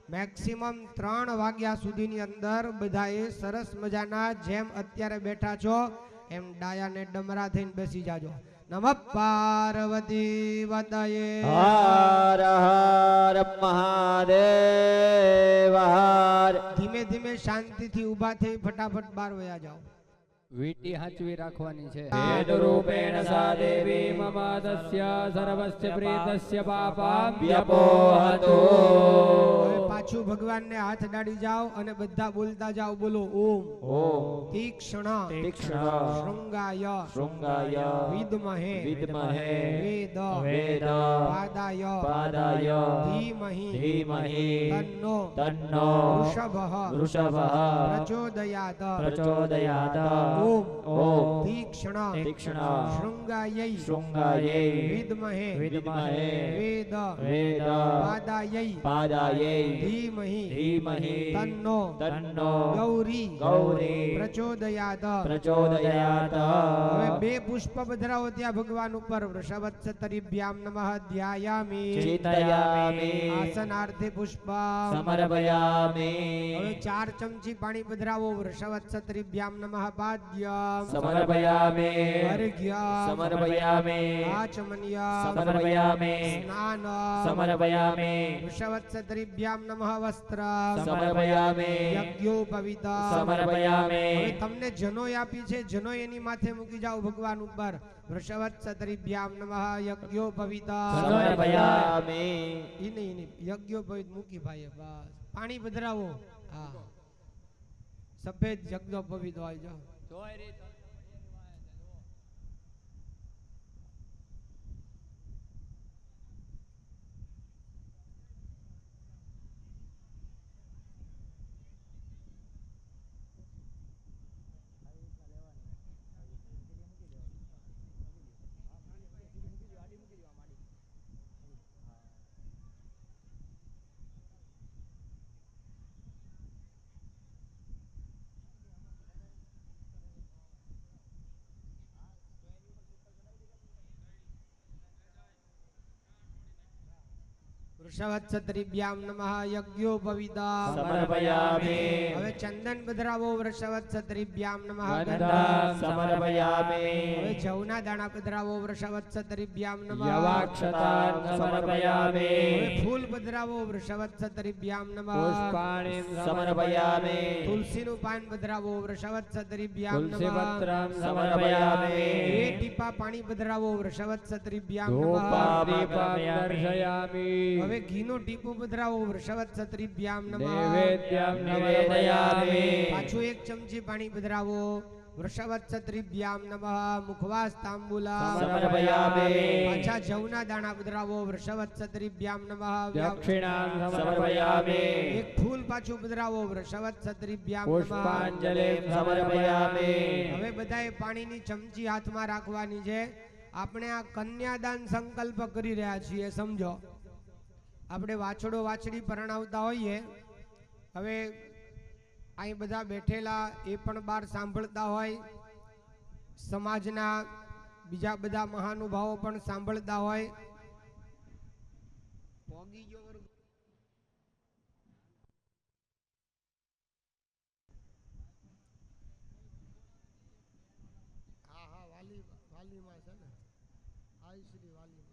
મેક્સિમમ 3 વાગ્યા સુધીની અંદર બધાએ સરસ મજાના જેમ અત્યારે બેઠા છો એમ ડાયાને ડમરા થઈને બેસી જાજો નમઃ પાર્વતી વદયે હર હર મહાદેવ હર ધીમે ધીમે શાંતિથી ઊભા થઈ ફટાફટ બહાર વયા જાઓ વીટી હાચવી રાખવાની છે વેદ રૂપેણ સા દેવી મમ તસ્ય સર્વસ્ય પ્રેતસ્ય પાપમ વ્યપોહતો હવે પાછું ભગવાનને હાથ ડાળી જાઓ અને બધા બોલતા જાઓ બોલો ઓમ ઓમ તીક્ષ્ણ તીક્ષ્ણ શૃંગાય શૃંગાય વિદ્મહે વિદ્મહે વેદ વેદ પાદાય પાદાય ધીમહિ ધીમહિ તન્નો તન્નો વૃષભઃ વૃષભઃ પ્રચોદયાત પ્રચોદયાત ઓમ ઓમ તીક્ષ્ણ તીક્ષ્ણ શૃંગાयै શૃંગાयै વિદ્મહે વિદ્મહે વેદ વેદ પાદાयै પાદાयै ધીમહિ ધીમહિ તન્નો તન્નો ગૌરી ગૌરી પ્રચોદયાત પ્રચોદયાત હવે બે પુષ્પ પધરાવો ત્યાં ભગવાન ઉપર વૃષભત્સતરીભ્યામ નમઃ ધ્યાયામિ ચિંતયામિ આસનાર્થે પુષ્પ સમર્પયામિ હવે 4 ચમચી પાણી પધરાવો વૃષભત્સતરીભ્યામ નમઃ પાદ્યમ સમર્પયામિ અર્ઘ્ય સમર્પયામિ આચમન્ય સમર્પયામિ સ્નાન સમર્પયામિ વૃષભત્સતરીભ્યામ નમઃ વસ્ત્ર સમર્પયામિ યજ્ઞોપવિત સમર્પયામિ હવે તમને જનોય આપી છે જનોય એની માથે મૂકી જાઓ ભગવાન ઉપર વૃષભત્સતરીભ્યામ નમઃ યજ્ઞોપવિત સમર્પયામિ ઈ યજ્ઞોપવિત મૂકી ભાઈ બસ પાણી પધરાવો હા સફેદ યજ્ઞોપવિત હોય જાઓ વૃષવત્સત્રિભ્યામ નમઃ યજ્ઞોપવિતા સમર્પયામિ હવે ચંદન પધરાવો વૃષવત્સત્રિભ્યામ નમઃ ગંધા સમર્પયામિ હવે જવના દાણા પધરાવો વૃષવત્સત્રિભ્યામ નમઃ યવાક્ષતાન સમર્પયામિ હવે ફૂલ પધરાવો વૃષવત્સત્રિભ્યામ નમઃ પુષ્પાણિ સમર્પયામિ તુલસીનું પાન પધરાવો વૃષવત્સત્રિભ્યામ નમઃ તુલસીપત્રં સમર્પયામિ બે ટીપા પાણી પધરાવો વૃષવત્સત્રિભ્યામ નમઃ ધૂપા દીપં દર્શયામિ હવે ઘીનું ટીપું પધરાવો વૃષવત્સત્રિભ્યામ નમઃ નૈવેદ્યં નિવેદયામિ પાછું એક ચમચી પાણી પધરાવો વૃષવત્સત્રિભ્યામ નમઃ મુખવાસ તાંબૂલા સમર્પયામિ પાછા જવના દાણા પધરાવો વૃષવત્સત્રિભ્યામ નમઃ દક્ષિણાં સમર્પયામિ એક ફૂલ પાછું પધરાવો વૃષવત્સત્રિભ્યામ નમઃ પુષ્પાંજલિં સમર્પયામિ હવે બધાએ પાણીની ચમચી હાથમાં રાખવાની છે. આપણે આ કન્યાદાન સંકલ્પ કરી રહ્યા છીએ, સમજો. આપણે વાછડો વાછડી પરણાવતા હોઈએ, હવે અહીં બધા બેઠેલા એ પણ બહાર સાંભળતા હોય, સમાજના બીજા બધા મહાનુભાવો પણ સાંભળતા હોય. પોગી ગયો વર્ગ. હા હા વાલીમાં છે ને, આઈ શ્રી વાલીમાં.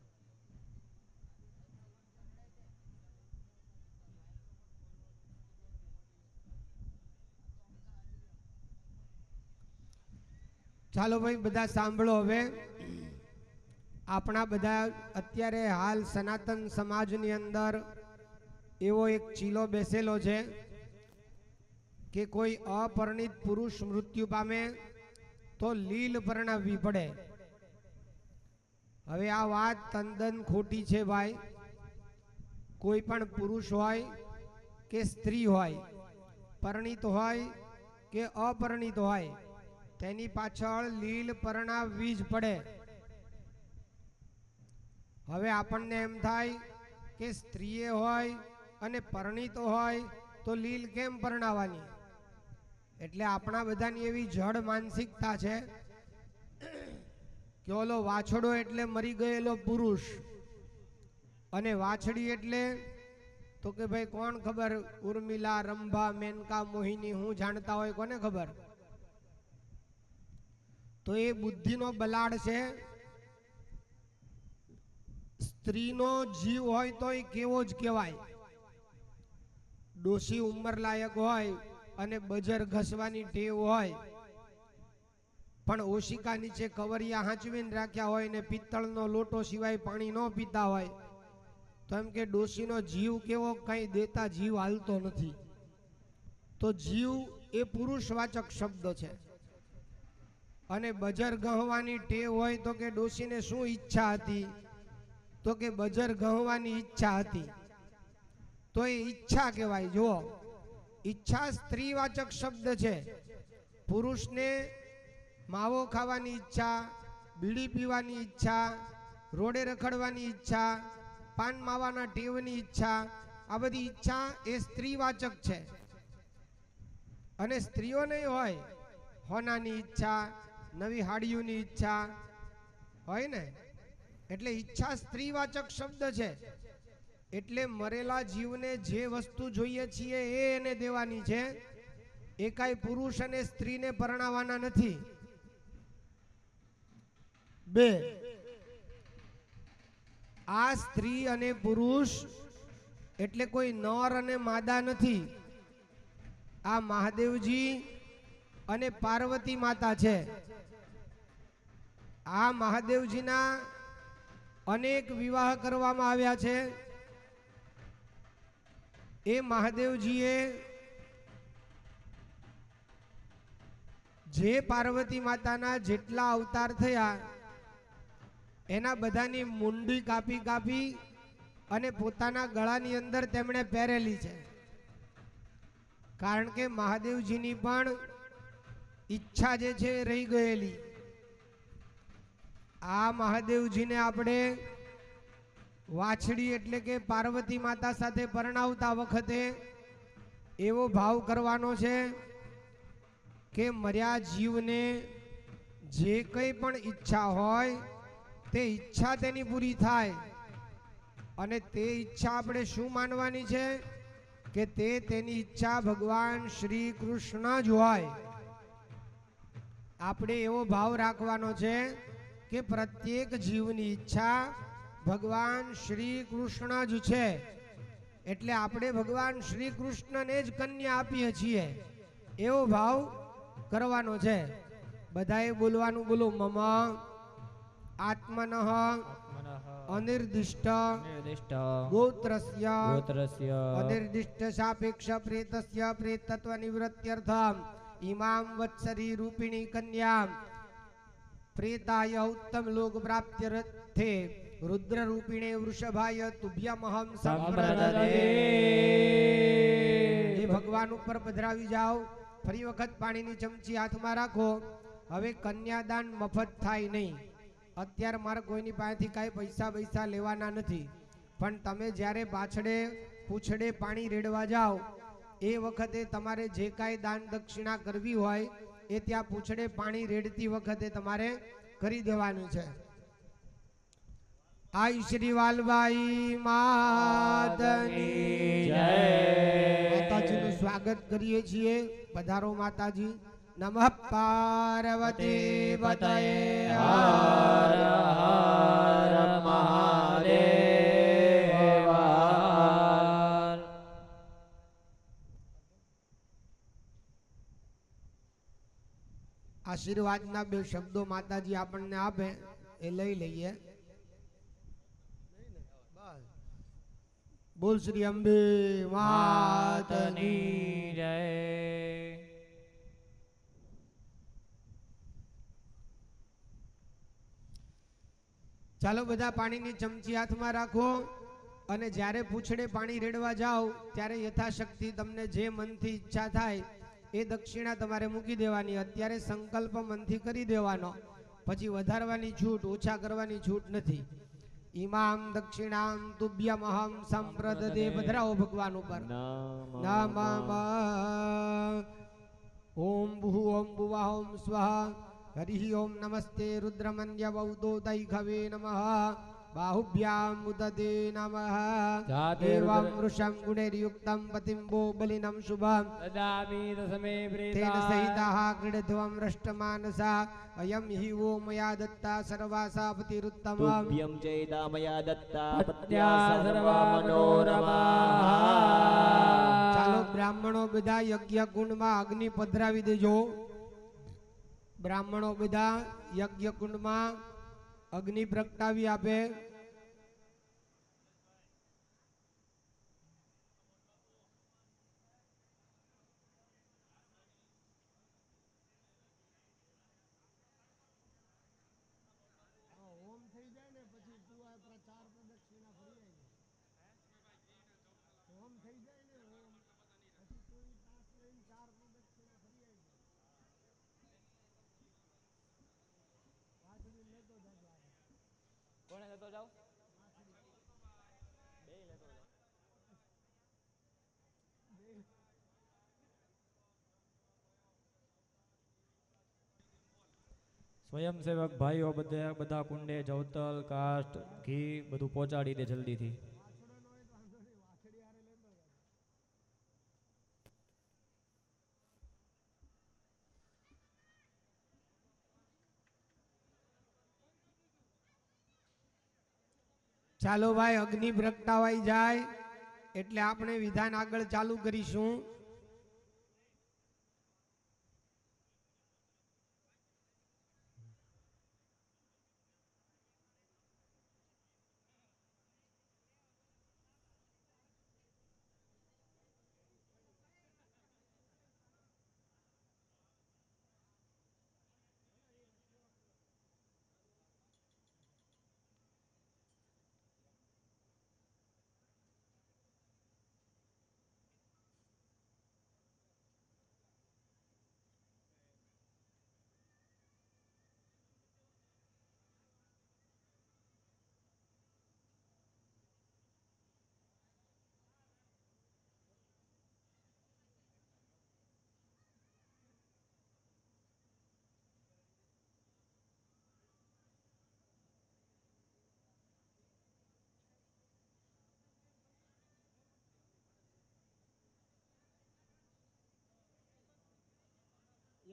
ચાલો ભાઈ બધા સાંભળો. હવે આપણા બધા અત્યારે હાલ સનાતન સમાજની અંદર એવો એક ચીલો બેસેલો છે કે કોઈ અપરિણિત પુરુષ મૃત્યુ પામે તો લીલ પરણાવવી પડે. હવે આ વાત તદ્દન ખોટી છે ભાઈ. કોઈ પણ પુરુષ હોય કે સ્ત્રી હોય, પરિણીત હોય કે અપરિણીત હોય, તેની પાછળ લીલ પરણાવવી જ પડે. હવે આપણને એમ થાય કે સ્ત્રીએ હોય અને પરિણીત હોય તો લીલ કેમ પરણાવવાની? એટલે આપણા બધાની એવી જડ માનસિકતા છે કે ઓલો વાછડો એટલે મરી ગયેલો પુરુષ અને વાછડી એટલે તો કે ભાઈ કોણ ખબર, ઉર્મિલા, રંભા, મેનકા, મોહિની, હું જાણતા હોય કોને ખબર? તો એ બુદ્ધિનો બલાડ છે. સ્ત્રીનો જીવ હોય તો એ કેવો જ કહેવાય. ડોશી ઉંમર લાયક હોય અને બજર ઘસવાની ટેવ હોય, પણ ઓશિકા નીચે કવરિયા હાંચવીને રાખ્યા હોય ને પિત્તળનો લોટો સિવાય પાણી ન પીતા હોય, તો એમ કે ડોશીનો જીવ કેવો, કઈ દેતા જીવ હાલતો નથી. તો જીવ એ પુરુષવાચક શબ્દ છે. અને બજર ગહવાની ટેવ હોય તો કે ડોશીને શું ઈચ્છા હતી? તો કે બજર ગહવાની ઈચ્છા હતી. તો એ ઈચ્છા કહેવાય. જુઓ, ઈચ્છા સ્ત્રીવાચક શબ્દ છે. પુરુષને માવો ખાવાની ઈચ્છા, બીડી પીવાની ઈચ્છા, રોડે રખડવાની ઈચ્છા, પાન માવાના ટેવની ઈચ્છા, આ બધી ઈચ્છા એ સ્ત્રીવાચક છે. અને સ્ત્રીઓ નહીં હોય, હોનાની ઈચ્છા, નવી હાડીઓની ઈચ્છા હોય ને, એટલે ઈચ્છા સ્ત્રીવાચક શબ્દ છે. એટલે મરેલા જીવને જે વસ્તુ જોઈએ છીએ એ એને દેવાની છે. એ કાંઈ પુરુષ અને સ્ત્રીને પરણાવવાના નથી. 2, આ સ્ત્રી અને પુરુષ એટલે કોઈ નર અને માદા નથી. આ મહાદેવજી અને પાર્વતી માતા છે. આ મહાદેવજીના અનેક વિવાહ કરવામાં આવ્યા છે. એ મહાદેવજીએ જે પાર્વતી માતાના જેટલા અવતાર થયા એના બધાની મુંડી કાપી કાપી અને પોતાના ગળાની અંદર તેમણે પહેરેલી છે. કારણ કે મહાદેવજીની પણ ઈચ્છા જે છે એ રહી ગયેલી. આ મહાદેવજીને આપણે વાછડી એટલે કે પાર્વતી માતા સાથે પરણાવતા વખતે એવો ભાવ કરવાનો છે કે મર્યા જીવને જે કંઈ પણ ઈચ્છા હોય તે ઈચ્છા તેની પૂરી થાય. અને તે ઈચ્છા આપણે શું માનવાની છે કે તેની ઈચ્છા ભગવાન શ્રી કૃષ્ણ જ હોય. આપણે એવો ભાવ રાખવાનો છે કે પ્રત્યેક જીવની ઈચ્છા ભગવાન શ્રી કૃષ્ણ જ છે. એટલે આપણે ભગવાન શ્રી કૃષ્ણને જ કન્યા આપીએ છીએ એવો ભાવ કરવાનો છે. બધાએ બોલવાનું. બોલો મમ આત્મનઃ અનિર્દિષ્ટ ગોત્રસ્ય અનિર્દિષ્ટ સાપેક્ષ પ્રેતસ્ય પ્રેતત્વ નિવૃત્ત્યર્થમ ઇમામ વત્સરી રૂપિણી કન્યા પ્રેતાય ઉત્તમ લોક પ્રાપ્ત્યર્થે રુદ્ર રૂપિણે વૃષભાય તુભ્યમહમ સંપ્રદદે. એ ભગવાન ઉપર પધરાવી જાઓ. ફરી વખત પાણીની ચમચી હાથમાં રાખો. હવે કન્યાદાન મફત થાય નહીં. અત્યારે મારે કોઈની પાસેથી કાંઈ પૈસા લેવાના નથી. પણ તમે જ્યારે પાછળે પૂછડે પાણી રેડવા જાઓ એ વખતે તમારે જે કાંઈ દાન દક્ષિણા કરવી હોય એ ત્યાં પૂછડે પાણી રેડતી વખતે તમારે કરી દેવાનું છે. આઈ શ્રી વાલબાઈ માતની જય. માતાજીનું સ્વાગત કરીએ છીએ. પધારો માતાજી. નમઃ પાર્વતી પતયે હર હર મહાદેવ. આશીર્વાદના બે શબ્દો માતાજી આપણને આપે એ લઈ લઈએ. બોલ શ્રી અંબે માતની જય. ચાલો બધા પાણીની ચમચી હાથમાં રાખો અને જ્યારે પૂછડે પાણી રેડવા જાઓ ત્યારે યથાશક્તિ તમને જે મનથી ઈચ્છા થાય એ દક્ષિણા તમારે મૂકી દેવાની. અત્યારે સંકલ્પ મનથી કરી દેવાનો. પછી વધારવાની છૂટ, ઓછા કરવાની છૂટ નથી. ઇમામ દક્ષિણામ તુભ્યમહમ સંપ્રદદે. પધરાવો ભગવાન ઉપર. નમઃ ઓમ ભૂ ઓમ ભુવા ઓમ સ્વાહા. હરિ ઓમ નમસ્તે રુદ્રમન્ય બૌદ્ધોદૈઘવે નમઃ. બાહુભ્યામ ઉદદે નમઃ. એવં વૃષં ગુણૈર્યુક્तं પતિં वो बलिनं शुभं ददामि दशमे तेन सहिताः क्रीडध्वं रष्टमानसा. अयं हि वो मया दत्ता सर्वासा पतिरुत्तमम्. तुभ्यं चैदा मया दत्ता पत्न्या सर्वा ચાલો બ્રાહ્મણો બધા યજ્ઞ કુંડમાં અગ્નિ પધરાવી દેજો. બ્રાહ્મણો બધા યજ્ઞ કુંડમાં અગ્નિ પ્રગટાવી આપે. કોને લેતો જાવ? સ્વયંસેવક ભાઈઓ બધા કુંડે જવતલ કાષ્ટ ઘી બધું પહોંચાડી દે જલ્દીથી. ચાલો ભાઈ અગ્નિ પ્રગટાવાઈ જાય એટલે આપણે વિધાન આગળ ચાલુ કરીશું.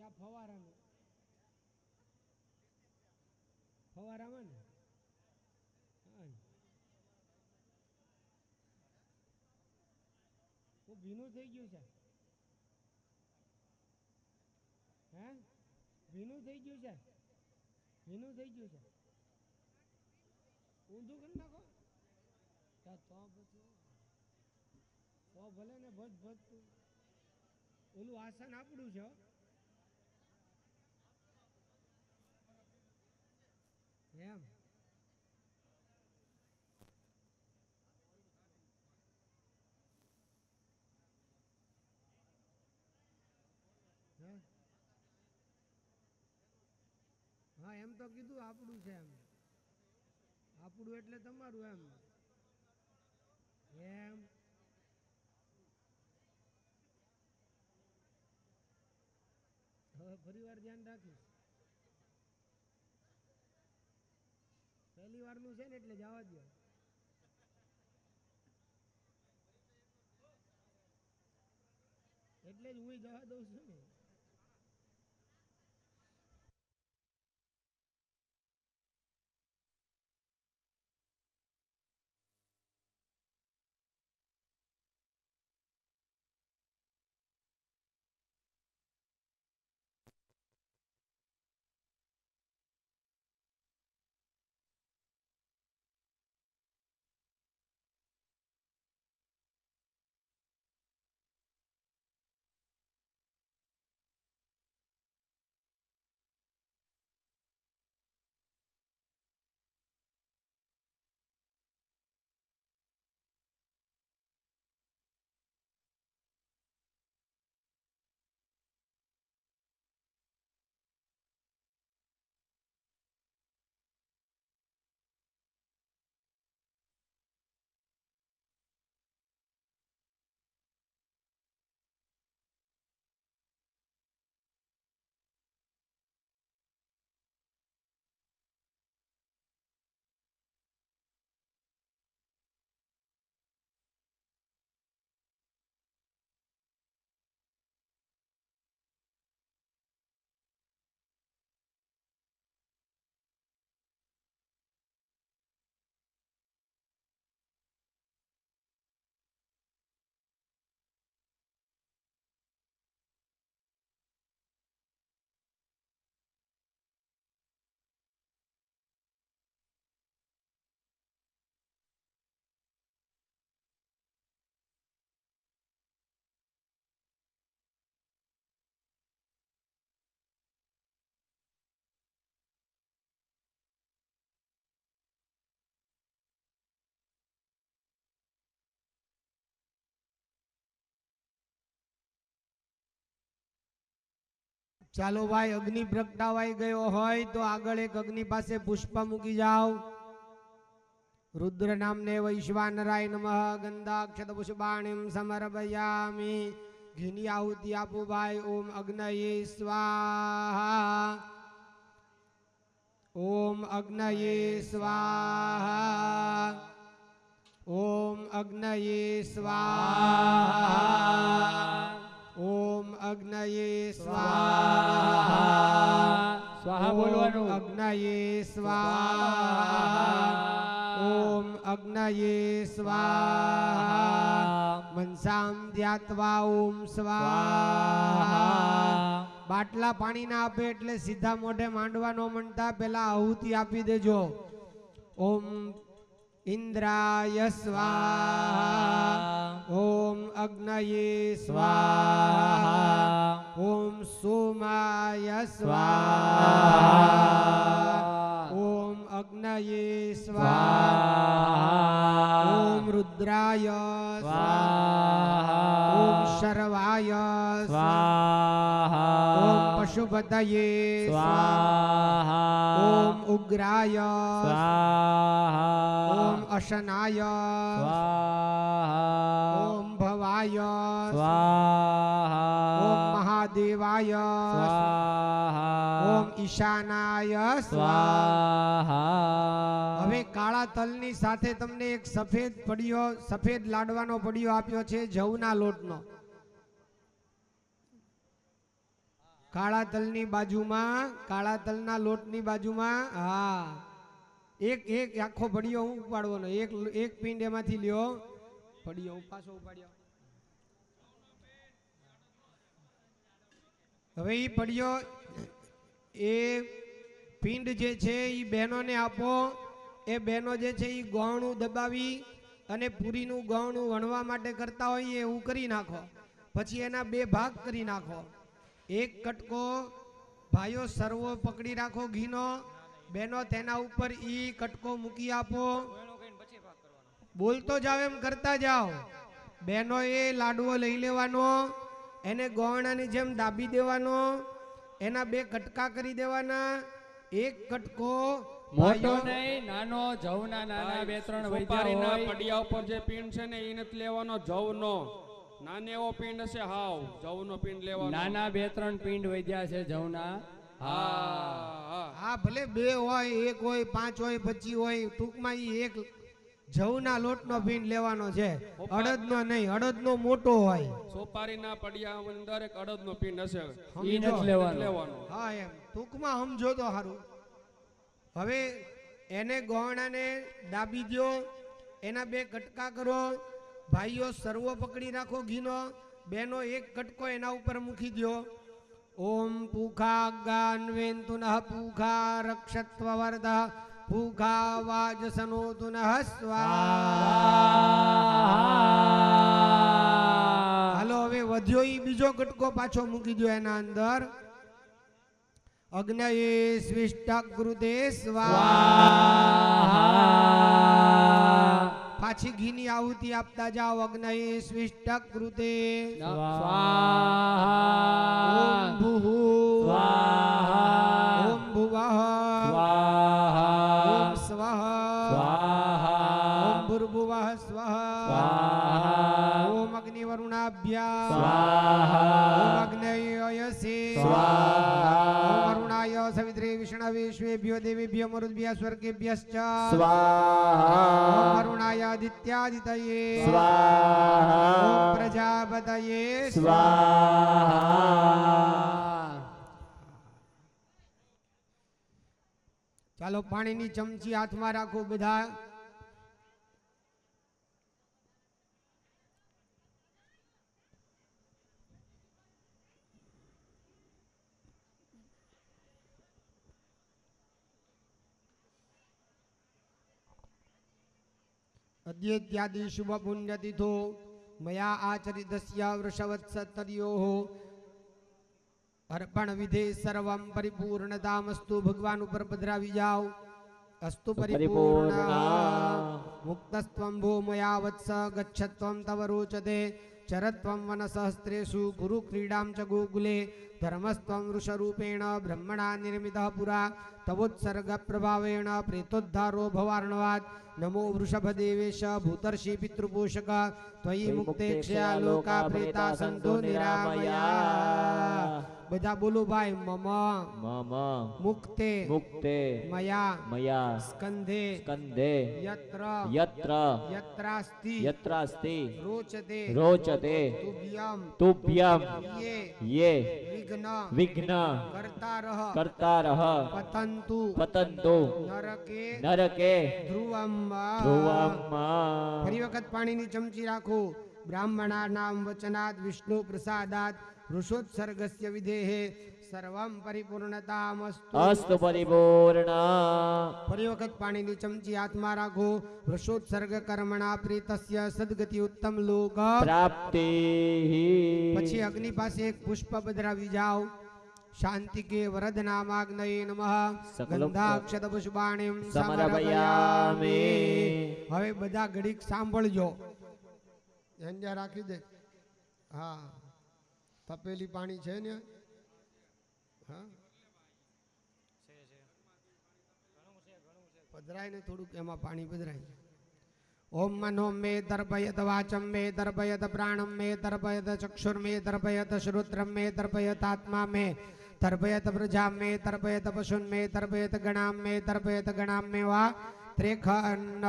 ત્યાં ફવારાનું ફવારામાં ને હા. હું ભીનું થઈ ગયું છે હે ભીનું થઈ ગયું છે ભીનું થઈ ગયું છે ઊંધું કરી નાખો તો પછી તો ભલે ને ભજ ભજ ઓલું આસન આપણું છે હો. એમ હે? હા એમ તો કીધું આપણું છે એમ આપણું એટલે તમારું એમ એમ હવે ફરી વાર ધ્યાન રાખીશ પહેલી વારનું છે ને એટલે જવા દો એટલે જ હું જવા દઉં છું ને ચાલો ભાઈ અગ્નિ પ્રગટાવાઈ ગયો હોય તો આગળ એક અગ્નિ પાસે પુષ્પ મૂકી જાઓ રુદ્ર નામને વૈશ્વાનરાય નમઃ ગંધાક્ષત પુષ્પાણીમ સમર્પયામિ ઘીની આહુતિ આપો ભાઈ ઓમ અગ્નયે સ્વાહા ઓમ અગ્નયે સ્વાહા ઓમ અગ્નયે સ્વાહા ઓમ અગ્નયે સ્વાહા સ્વાહા બોલવાનું અગ્નયે સ્વાહા ઓમ અગ્નયે સ્વાહા મનસામ ધ્યાત્વા ઓમ સ્વાહા બાટલા પાણીના આપે એટલે સીધા મોઢે માંડવાનો મનતા પેલા આહુતિ આપી દેજો ઓમ ઇન્દ્રાય સ્વાહા ઓમ અગ્નયે સ્વાહા ઓમ સોમાય સ્વાહા ઓમ અગ્નયે સ્વાહા ઓમ રુદ્રાય સ્વાહા ઓમ શર્વાય સ્વાહા ઓમ પશુપતયે સ્વાહા ઓમ ઉગ્રાય સ્વાહા ઓમ અશનાય સ્વાહા ઓમ ભવાય સ્વાહા ઓમ મહાદેવાય સ્વાહા ઓમ ઈશાનાય સ્વાહા હવે કાળા તલની સાથે તમને એક સફેદ લાડવાનો પડિયો આપ્યો છે જવના લોટનો કાળા તલની બાજુમાં, કાળા તલના લોટની બાજુમાં, હા, એક એક આખો ભડિયો હું ઉપાડવાનો, એક એક પિંડ એમાંથી લ્યો, ભડિયો પાછો ઉપાડ્યો. હવે એ ભડિયો એ પિંડ જે છે એ બહેનોને આપો. એ બહેનો જે છે એ ગૌણું દબાવી અને પૂરીનું ગૌણું વણવા માટે કરતા હોય એવું કરી નાખો. પછી એના બે ભાગ કરી નાખો. એક કટકો ભાઈઓ સર્વો પકડી રાખો ઘીનો, બહેનો તેના ઉપર ઈ કટકો મૂકી આપો. બોલતો જાવ એમ કરતા જાઓ. બહેનો એ લાડવો લઈ લેવાનો, એને ગોવણાની જેમ દાબી દેવાનો, એના બે કટકા કરી દેવાના. એક કટકો મોટો નહીં, નાનો જવના નાના બે ત્રણ સોપારીના વૈદ્યા પડિયા ઉપર જે પિંડ છે ને એ નથી લેવાનો, જવનો નાનો એવો પિંડ હશે, હાવ જવનો પિંડ લેવાનો. નાના બે ત્રણ પિંડ વૈદ્યા છે જવના. હા હા, ભલે બે હોય, એક હોય, 5 હોય, 25 હોય, ટૂંકમાં ઈ એક જવના લોટનો પિંડ લેવાનો છે, અડદનો નહીં. અડદનો મોટો હોય. સોપારીના પડિયા અંદર એક અડદનો પિંડ હશે, ઈ નથી લેવાનો. હા, એમ ટૂંકમાં સમજો તો સારું. હવે એને ગોવણાને દાબી દો, એના બે કટકા કરો. ભાઈઓ સર્વો પકડી રાખો ઘીનો, બેનો એક કટકો એના ઉપર મૂકી દો. ઓમ પૂખા ગાન્વેન્તુનઃ પૂખા રક્ષત્વ વર્ધ પૂખા વાજસનોતુનઃ સ્વાહા. હાલો હવે વધ્યો ઈ બીજો કટકો પાછો મૂકી દો એના અંદર. અગ્નયે સ્વિષ્ટક કૃતે સ્વાહા. પાછી ઘીની આહુતિ આપતા જાઓ. અગ્નયે સ્વિષ્ટક કૃતે સ્વાહા. ઓમ ભૂઃ સ્વાહા. ઓમ ભુવઃ સ્વાહા. ઓમ સ્વઃ સ્વાહા. ઓમ ભૂર્ભુવઃ સ્વઃ સ્વાહા. ઓમ અગ્નિવરુણાભ્યામ સ્વાહા. ઓમ અગ્નયસે સ્વાહા. ઓમ વરુણાય સવિત્રે વિષ્ણવે શ્વેભ્યો દેવેભ્યો મરુદ્ભ્યઃ સ્વર્ગેભ્યશ્ચ સ્વાહા ઓમ વરુણાય આદિત્યાદિતયે સ્વાહા ઓમ પ્રજાપતયે સ્વાહા. ચાલો પાણીની ચમચી હાથમાં રાખો બધા. अद्येत्यादि शुभ पुण्यतिथो मया आचरितस्य वृषवत्सतर्योः अर्पण विधे सर्वं परिपूर्णतामस्तु. भगवान ऊपर पधरावी जाओ. अस्तु परिपूर्ण मुक्तस्त्वं भो मया वत्स गच्छत्वं तव रोचते चरत्वं वनसहस्रेषु कुरु क्रीडां च गोकुले धर्मस्त्वं वृषरूपेण ब्रह्मणा निर्मितः पुरा तवोत्सर्गप्रभावेण प्रेतोद्धारो भवार्णवात्. नमो वृषभदेवेश भूतर्षि पितृपोषक त्वयि मुक्तेक्षया लोका प्रेता सन्तो निरामया. બધા બોલો ભાઈ. મમ મમ મુક્તે મુક્તે મયા મયા સ્કંધે સ્કંધે યત્ર યત્ર યત્રાસ્તિ યત્રાસ્તિ રોચતે રોચતે તુભ્યમ તુભ્યમ યે યે વિઘ્ન વિઘ્ન કર્તારઃ કર્તારઃ પતંતુ પતંતુ નરકે નરકે ધ્રુવમ. ધ્રુવમ. ફરી વખત પાણીની ચમચી રાખો. બ્રાહ્મણાનામ વચનાદ વિષ્ણુ પ્રસાદાત વૃષોત્સર્ગસ્ય વિધેહે સર્વમ પરિપૂર્ણતામસ્તુ. અસ્તુ પરિપૂર્ણ. ફરી વખત પાણીની ચમચી હાથમાં રાખો. વૃષોત્સર્ગ કર્મણા પ્રેતસ્ય સદગતિ ઉત્તમ લોક પ્રાપ્તિ. પછી અગ્નિ પાસે એક પુષ્પ પધરાવી જાઓ. શાંતિ કે વરદ નામાગ્નયે નમઃ ગંધાક્ષત પુષ્પાણિમ સમર્પયામિ. હવે બધા ઘડીક સાંભળજો. ધ્યાન રાખી દે. હા, તપેલી પાણી છે ને? હા, પધરાય ને થોડુંક એમાં પાણી પધરાય. ओम मनो मे तर्पयत वाचम मे तर्पयत प्राणम मे तर्पयत चक्षुर मे तर्पयत श्रोत्रम मे तर्पयत आत्मा मे तर्पयत प्रजा मे तर्पयत पशुन मे तर्पयत गणाम मे तर्पयत गणाम मे वा त्रेखंड.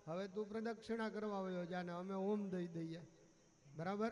હવે તું પ્રદક્ષિણા કરવા આવ્યો જાને, અમે ઓમ દઈ દઈએ. બરાબર?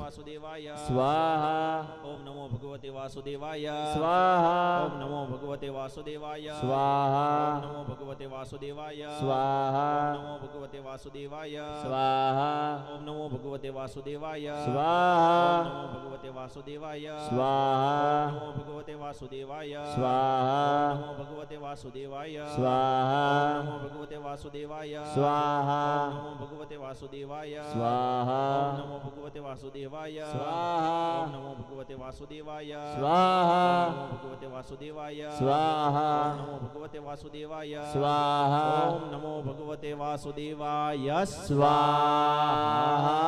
વાસુદેવાય સ્વાહા ઓમ નમો ભગવતે વાસુદેવાય સ્વાહા ઓમ નમો ભગવતે વાસુદેવાય સ્વાહા ઓમ નમો ભગવતે વાસુદેવાય સ્વાહા ઓમ નમો ભગવતે વાસુદેવાય સ્વાહા ઓમ નમો ભગવતે વાસુદેવાય સ્વાહા ઓમ નમો ભગવતે વાસુદેવાય સ્વાહા ઓમ નમો ભગવતે વાસુદેવાય સ્વાહા ઓમ નમો ભગવતે વાસુદેવાય સ્વાહા ઓમ નમો ભગવતે વાસુદેવાય સ્વાહા ઓમ નમો ભગવતે વાસુદેવાય સ્વાહા ઓમ નમો ભગવતે વાસુદેવાય સ્વાહા ઓમ નમો ભગવતે વાસુદેવાય સ્વાહા ઓમ નમો ભગવતે વાસુદેવાય સ્વાહા ઓમ નમો ભગવતે વાસુદેવાય સ્વાહા ઓમ નમો ભગવતે વાસુદેવાય સ્વાહા